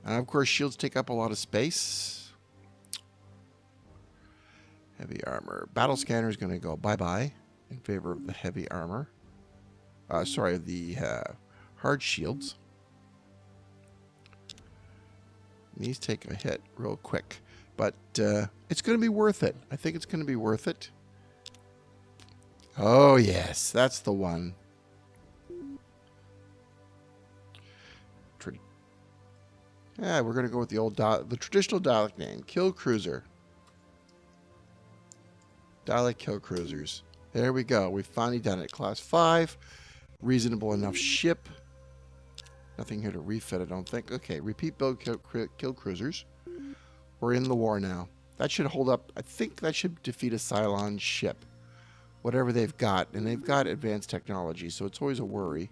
And of course, shields take up a lot of space. Heavy armor. Battle scanner is going to go bye-bye in favor of the heavy armor. Sorry, the hard shields. These take a hit real quick. But it's going to be worth it. I think it's going to be worth it. Oh, yes. That's the one. Yeah, we're going to go with the traditional Dalek name. Kill Cruiser. Dalek Kill Cruisers. There we go. We've finally done it. Class 5. Reasonable enough ship. Nothing here to refit, I don't think. Okay, repeat build kill cruisers. We're in the war now. That should hold up. I think that should defeat a Cylon ship. Whatever they've got. And they've got advanced technology, so it's always a worry.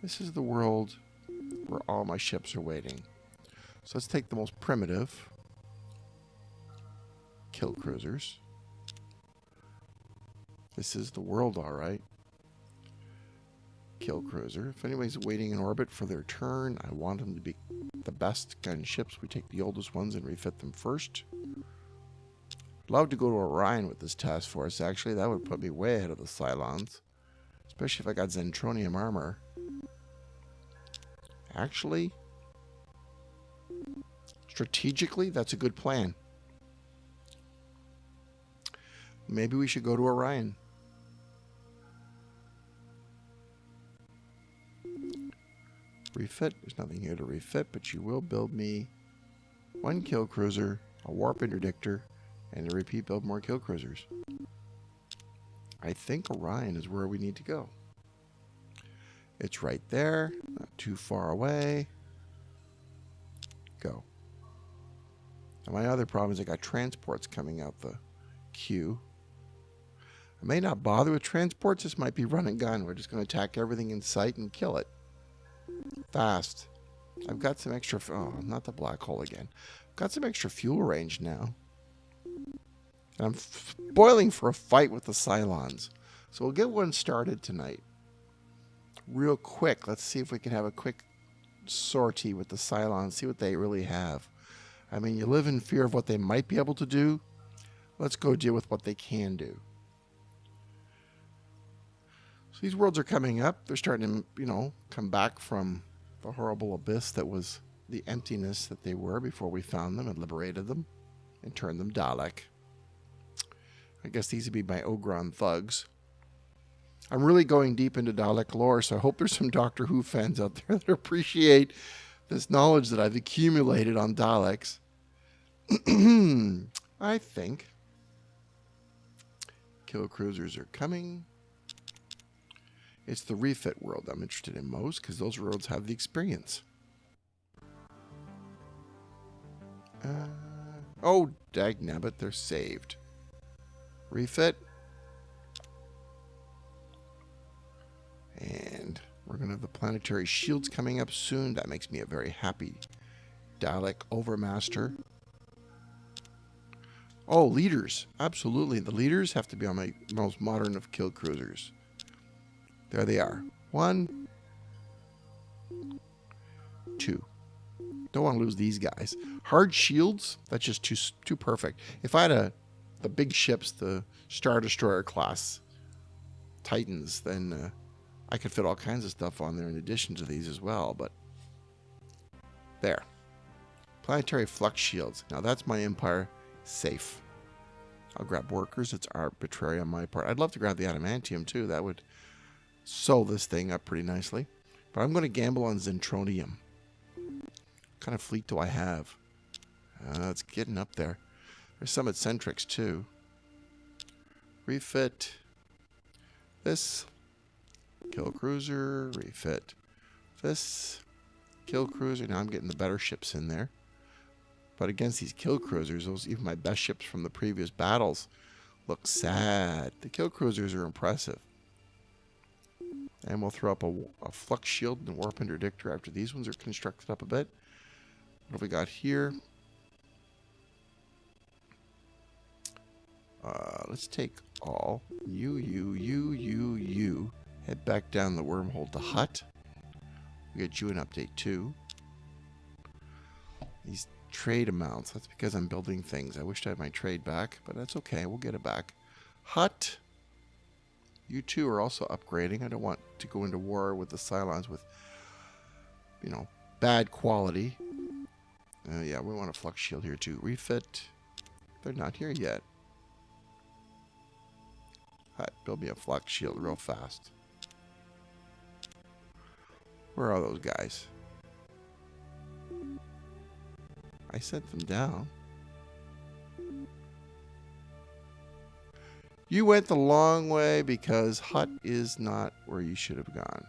This is the world where all my ships are waiting. So let's take the most primitive. Kill cruisers. This is the world, all right. Kill cruiser. If anybody's waiting in orbit for their turn, I want them to be the best gun ships. We take the oldest ones and refit them first. Love to go to Orion with this task force, actually. That would put me way ahead of the Cylons. Especially if I got Zentronium armor. Actually, strategically, that's a good plan. Maybe we should go to Orion. Refit. There's nothing here to refit, but you will build me one kill cruiser, a warp interdictor, and to repeat build more kill cruisers. I think Orion is where we need to go. It's right there, not too far away. Go. Now my other problem is I got transports coming out the queue. I may not bother with transports. This might be run and gun. We're just going to attack everything in sight and kill it. Fast. I've got some extra... Oh, not the black hole again. I've got some extra fuel range now. And I'm boiling for a fight with the Cylons. So we'll get one started tonight. Real quick. Let's see if we can have a quick sortie with the Cylons. See what they really have. I mean, you live in fear of what they might be able to do. Let's go deal with what they can do. So these worlds are coming up. They're starting to, you know, come back from the horrible abyss that was the emptiness that they were before we found them and liberated them and turned them Dalek. I guess these would be my Ogron thugs. I'm really going deep into Dalek lore, so I hope there's some Doctor Who fans out there that appreciate this knowledge that I've accumulated on Daleks. I think kill cruisers are coming. It's the refit world I'm interested in most, because those worlds have the experience. Oh, dagnabbit, they're saved. Refit. And We're going to have the planetary shields coming up soon. That makes me a very happy Dalek Overmaster. Oh, leaders. Absolutely. The leaders have to be on my most modern of kill cruisers. There they are. 1, 2. Don't want to lose these guys. Hard shields, that's just too perfect. If I had the big ships, the Star Destroyer class Titans, then I could fit all kinds of stuff on there in addition to these as well. But there. Planetary flux shields. Now that's my Empire safe. I'll grab workers. It's arbitrary on my part. I'd love to grab the adamantium too. That would sew this thing up pretty nicely. But I'm going to gamble on Zentronium. What kind of fleet do I have? It's getting up there. There's some eccentrics too. Refit this kill cruiser. Refit this kill cruiser. Now I'm getting the better ships in there. But against these kill cruisers, those even my best ships from the previous battles look sad. The kill cruisers are impressive. And we'll throw up a flux shield and a warp interdictor after these ones are constructed up a bit. What have we got here? Let's take all. You. Head back down the wormhole to Hut. We get you an update too. These trade amounts. That's because I'm building things. I wished I had my trade back, but that's okay. We'll get it back. Hut. You two are also upgrading. I don't want to go into war with the Cylons with, you know, bad quality. Yeah, we want a flux shield here too. Refit. They're not here yet. Hut, build me a flux shield real fast. Where are those guys? I sent them down. You went the long way because Hut is not where you should have gone.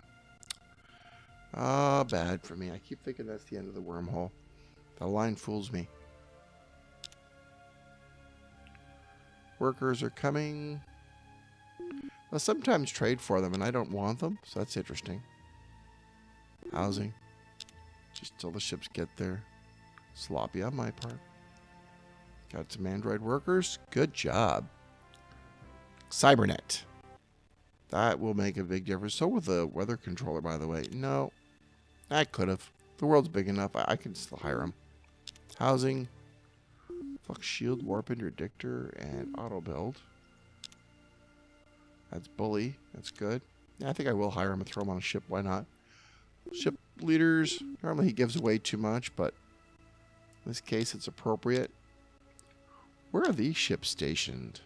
Ah, bad for me. I keep thinking that's the end of the wormhole. The line fools me. Workers are coming. I'll sometimes trade for them and I don't want them, so that's interesting. Housing. Just till the ships get there. Sloppy on my part. Got some android workers. Good job. Cybernet. That will make a big difference. So will the weather controller, by the way. No. I could have. The world's big enough. I can still hire them. Housing. Flux shield, warp interdictor, and auto build. That's bully. That's good. Yeah, I think I will hire him and throw him on a ship. Why not? Ship leaders. Normally he gives away too much, but in this case it's appropriate. Where are these ships stationed?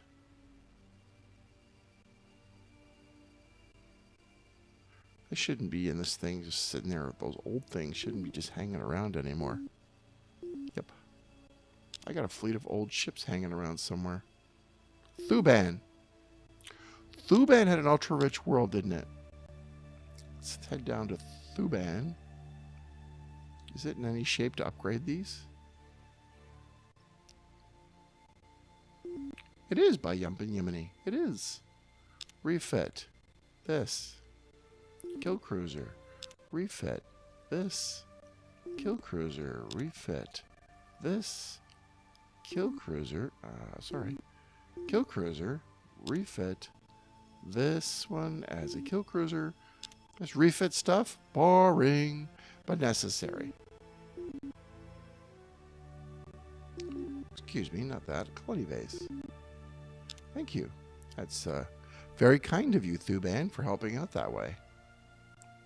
They shouldn't be in this thing just sitting there. Those old things shouldn't be just hanging around anymore. Yep. I got a fleet of old ships hanging around somewhere. Thuban. Thuban had an ultra-rich world, didn't it? Let's head down to Thuban. Is it in any shape to upgrade these? It is by Yumpin Yimini. It is. Refit. This. Kill cruiser. Refit. This. Kill cruiser. Refit. This. Kill cruiser. Kill cruiser. Refit. This one as a kill cruiser. This refit stuff. Boring. But necessary. Excuse me, not that. Quality vase. Thank you. That's very kind of you, Thuban, for helping out that way.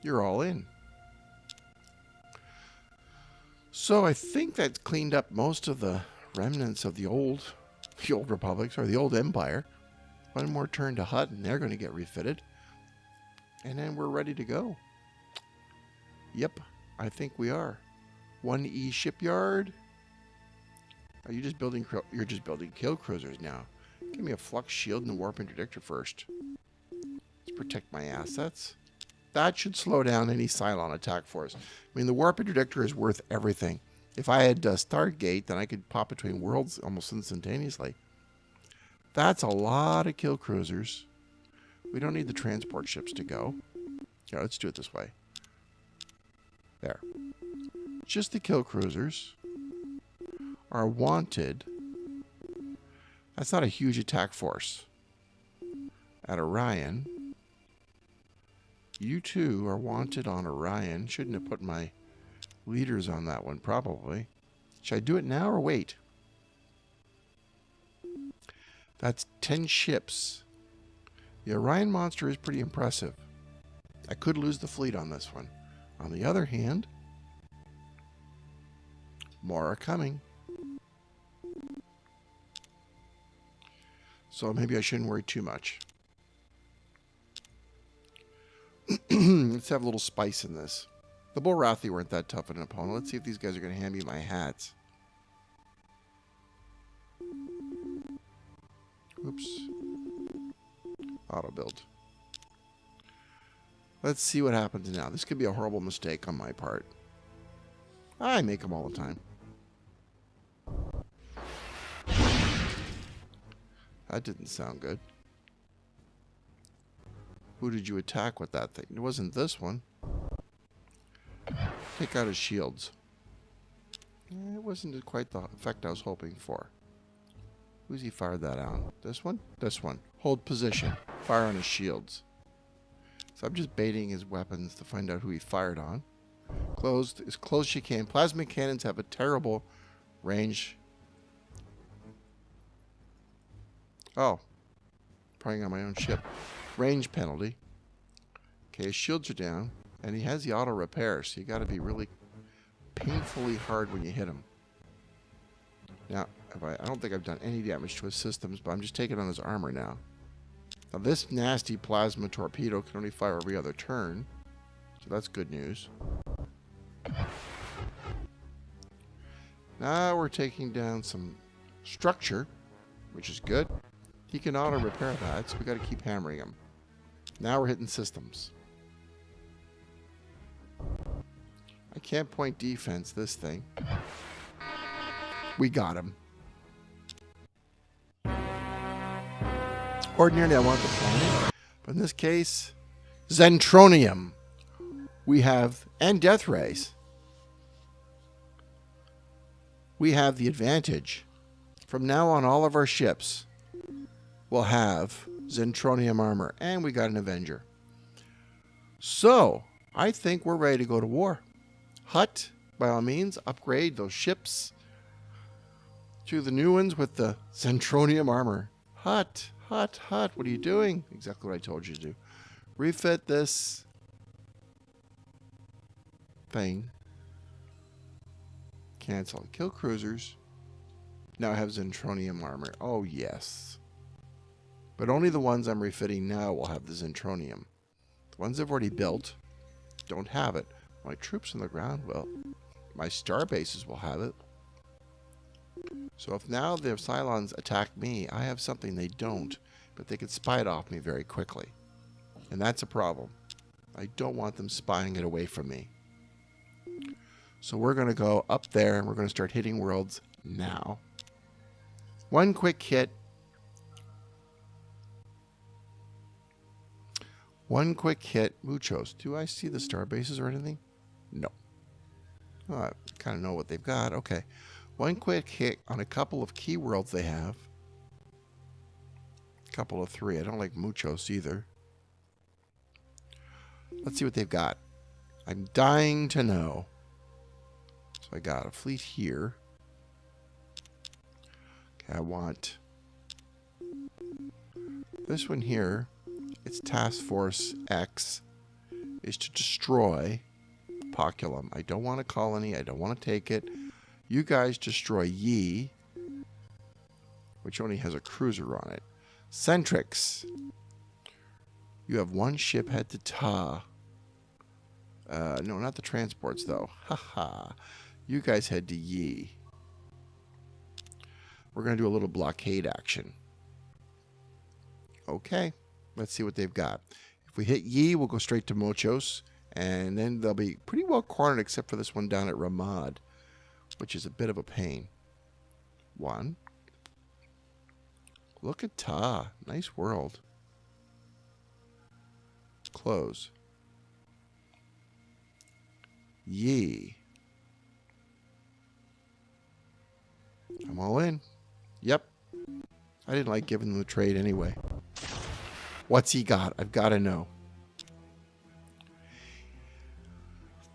You're all in. So I think that's cleaned up most of the remnants of the old republics, or the old empire. One more turn to Hut, and they're going to get refitted. And then we're ready to go. Yep, I think we are. 1E shipyard. Are you just building? You're just building kill cruisers now. Give me a flux shield and a warp interdictor first. Let's protect my assets. That should slow down any Cylon attack force. I mean, the warp interdictor is worth everything. If I had Stargate, then I could pop between worlds almost instantaneously. That's a lot of kill cruisers. We don't need the transport ships to go. Here, let's do it this way. There. Just the kill cruisers are wanted. That's not a huge attack force. At Orion, you two are wanted on Orion. Shouldn't have put my leaders on that one, probably. Should I do it now or wait? That's 10 ships. The Orion monster is pretty impressive. I could lose the fleet on this one. On the other hand, more are coming. So maybe I shouldn't worry too much. Let's have a little spice in this. The Bulrathi weren't that tough an opponent. Let's see if these guys are going to hand me my hats. Oops. Auto build. Let's see what happens now. This could be a horrible mistake on my part. I make them all the time. That didn't sound good. Who did you attack with that thing? It wasn't this one. Take out his shields. It wasn't quite the effect I was hoping for. Who's he fired that on? This one? This one. Hold position. Fire on his shields. So I'm just baiting his weapons to find out who he fired on. Closed as close as you can. Plasma cannons have a terrible range. Oh. Firing on my own ship. Range penalty. Okay, his shields are down. And he has the auto repair, so you got to be really painfully hard when you hit him. Now, I don't think I've done any damage to his systems, but I'm just taking on his armor now. Now, this nasty plasma torpedo can only fire every other turn, so that's good news. Now we're taking down some structure, which is good. He can auto repair that, so we got to keep hammering him. Now we're hitting systems. I can't point defense this thing. We got him. Ordinarily I want the planet, but in this case, Zentronium. We have, and Death Rays. We have the advantage. From now on, all of our ships will have Zentronium armor, and we got an Avenger. So, I think we're ready to go to war. Hut, by all means, upgrade those ships to the new ones with the Zentronium armor. Hut, what are you doing? Exactly what I told you to do. Refit this thing. Cancel. Kill cruisers. Now I have Zentronium armor. Oh, yes. But only the ones I'm refitting now will have the Zentronium. The ones I've already built don't have it. My troops on the ground will. My star bases will have it. So if now the Cylons attack me, I have something they don't, but they could spy it off me very quickly. And that's a problem. I don't want them spying it away from me. So we're going to go up there and we're going to start hitting worlds now. One quick hit. One quick hit. Muchos. Do I see the star bases or anything? No. Oh, I kind of know what they've got. Okay. One quick hit on a couple of key worlds they have. A couple of three. I don't like Muchos either. Let's see what they've got. I'm dying to know. So I got a fleet here. Okay, I want this one here. Its Task Force X is to destroy Poculum. I don't want a colony. I don't want to take it. You guys destroy Yi, which only has a cruiser on it. Centrix. You have one ship head to Ta. No, not the transports, though. Haha. You guys head to Yi. We're going to do a little blockade action. Okay. Let's see what they've got. If we hit Yi, we'll go straight to Mochos. And then they'll be pretty well cornered, except for this one down at Ramad, which is a bit of a pain. One. Look at Ta. Nice world. Close. Yee. I'm all in. Yep. I didn't like giving them the trade anyway. What's he got? I've got to know.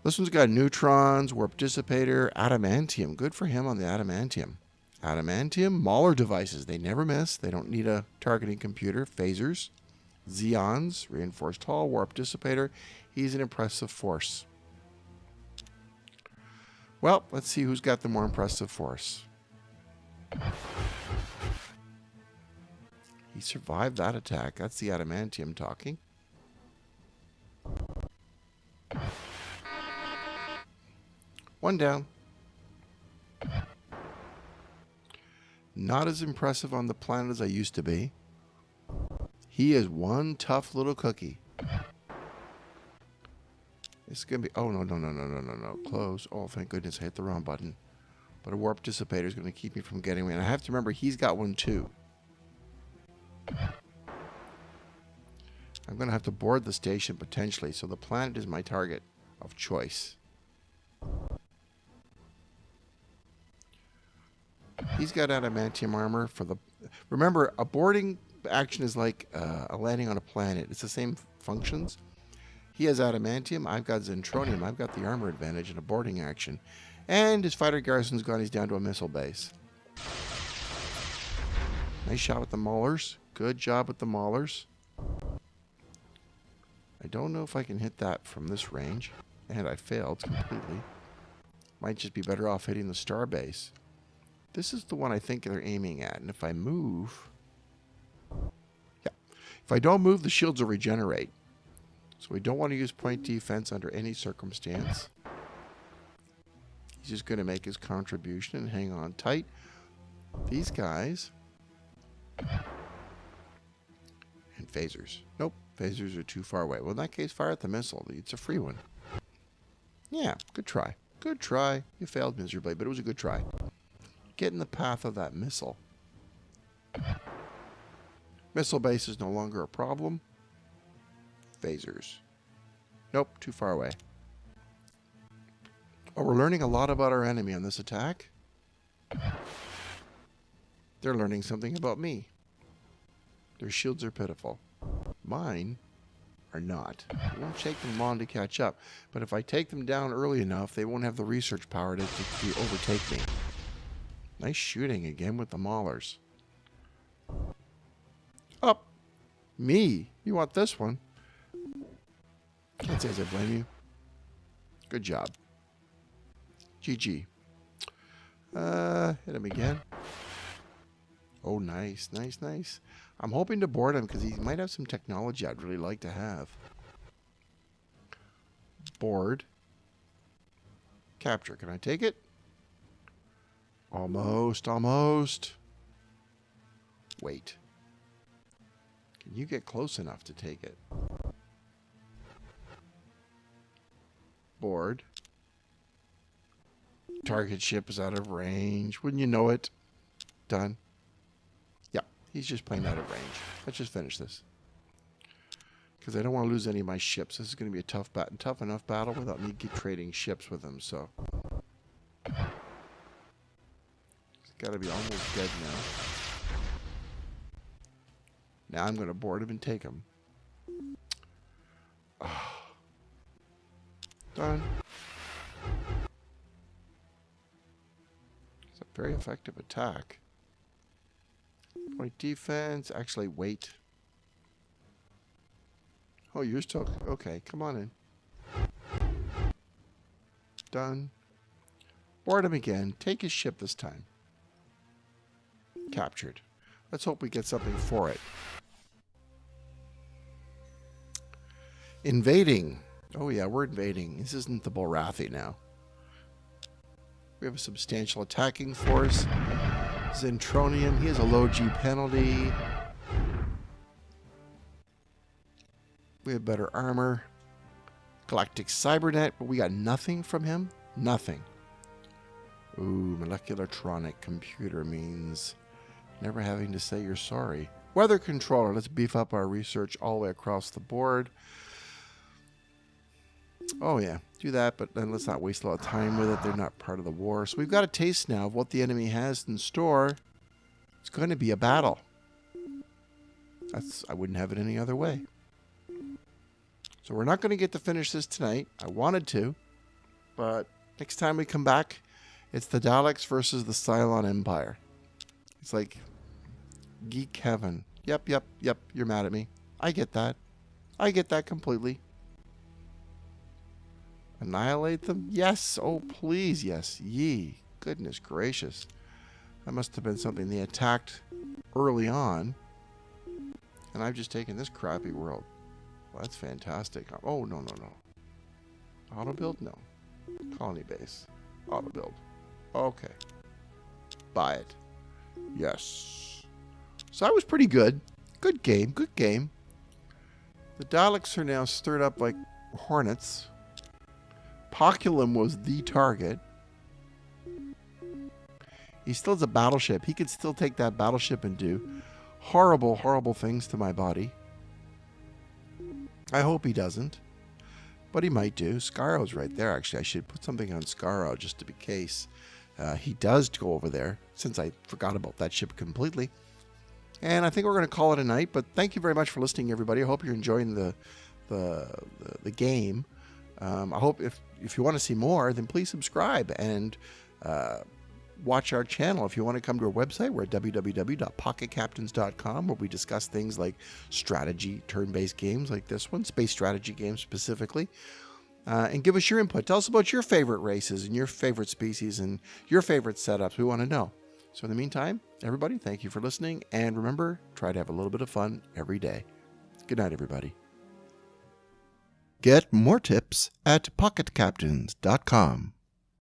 This one's got neutrons, warp dissipator, adamantium. Good for him on the adamantium. Adamantium, Mauler devices. They never miss. They don't need a targeting computer. Phasers, Xeons, reinforced hull, warp dissipator. He's an impressive force. Well, let's see who's got the more impressive force. He survived that attack. That's the adamantium talking. One down. Not as impressive on the planet as I used to be. He is one tough little cookie. It's going to be... Oh, no. Close. Oh, thank goodness I hit the wrong button. But a warp dissipator is going to keep me from getting away. And I have to remember, he's got one too. I'm going to have to board the station potentially. So the planet is my target of choice. He's got adamantium armor for the... Remember, a boarding action is like a landing on a planet. It's the same functions. He has adamantium. I've got zentronium. I've got the armor advantage in a boarding action. And his fighter garrison's gone. He's down to a missile base. Nice shot with the maulers. Good job with the maulers. I don't know if I can hit that from this range. And I failed completely. Might just be better off hitting the star base. This is the one I think they're aiming at. And if I move... Yeah. If I don't move, the shields will regenerate. So we don't want to use point defense under any circumstance. He's just going to make his contribution and hang on tight. These guys... And phasers. Nope. Phasers are too far away. Well, in that case, fire at the missile. It's a free one. Yeah, good try. Good try. You failed miserably, but it was a good try. Get in the path of that missile. Missile base is no longer a problem. Phasers. Nope, too far away. Oh, we're learning a lot about our enemy on this attack. They're learning something about me. Their shields are pitiful. Mine are not. It won't take them long to catch up. But if I take them down early enough, they won't have the research power to overtake me. Nice shooting again with the maulers. Up. Me. You want this one. Can't say as I blame you. Good job. GG. Hit him again. Oh, nice. Nice, nice. I'm hoping to board him because he might have some technology I'd really like to have. Board. Capture. Can I take it? Almost, almost. Wait. Can you get close enough to take it? Board. Target ship is out of range. Wouldn't you know it? Done. Yeah, he's just plain out of range. Let's just finish this. Because I don't want to lose any of my ships. This is going to be a tough enough battle without me trading ships with him, so... Got to be almost dead now. Now I'm going to board him and take him. Oh. Done. It's a very effective attack. Point defense. Actually, wait. Oh, you're still... Okay, come on in. Done. Board him again. Take his ship this time. Captured. Let's hope we get something for it. Invading. Oh yeah, we're invading. This isn't the Bulrathi now. We have a substantial attacking force. Zentronium. He has a low G penalty. We have better armor. Galactic Cybernet, but we got nothing from him. Nothing. Ooh, moleculartronic computer means... Never having to say you're sorry. Weather controller. Let's beef up our research all the way across the board. Oh, yeah. Do that, but then let's not waste a lot of time with it. They're not part of the war. So we've got a taste now of what the enemy has in store. It's going to be a battle. I wouldn't have it any other way. So we're not going to get to finish this tonight. I wanted to, but next time we come back, it's the Daleks versus the Cylon Empire. It's like geek heaven. Yep. You're mad at me. I get that. I get that completely. Annihilate them? Yes. Oh, please, yes. Yee. Goodness gracious. That must have been something they attacked early on. And I've just taken this crappy world. Well, that's fantastic. Oh, no. Auto build? No. Colony base. Auto build. Okay. Buy it. Yes. So that was pretty good. Good game. The Daleks are now stirred up like hornets. Poculum was the target. He still has a battleship. He could still take that battleship and do horrible things to my body. I hope he doesn't. But he might do. Scarro's right there, actually. I should put something on Scarro just to be case. He does go over there, since I forgot about that ship completely. And I think we're going to call it a night. But thank you very much for listening, everybody. I hope you're enjoying the game. I hope if you want to see more, then please subscribe and watch our channel. If you want to come to our website, we're at www.pocketcaptains.com, where we discuss things like strategy, turn-based games like this one, space strategy games specifically, and give us your input. Tell us about your favorite races and your favorite species and your favorite setups. We want to know. So in the meantime, everybody, thank you for listening. And remember, try to have a little bit of fun every day. Good night, everybody. Get more tips at pocketcaptains.com.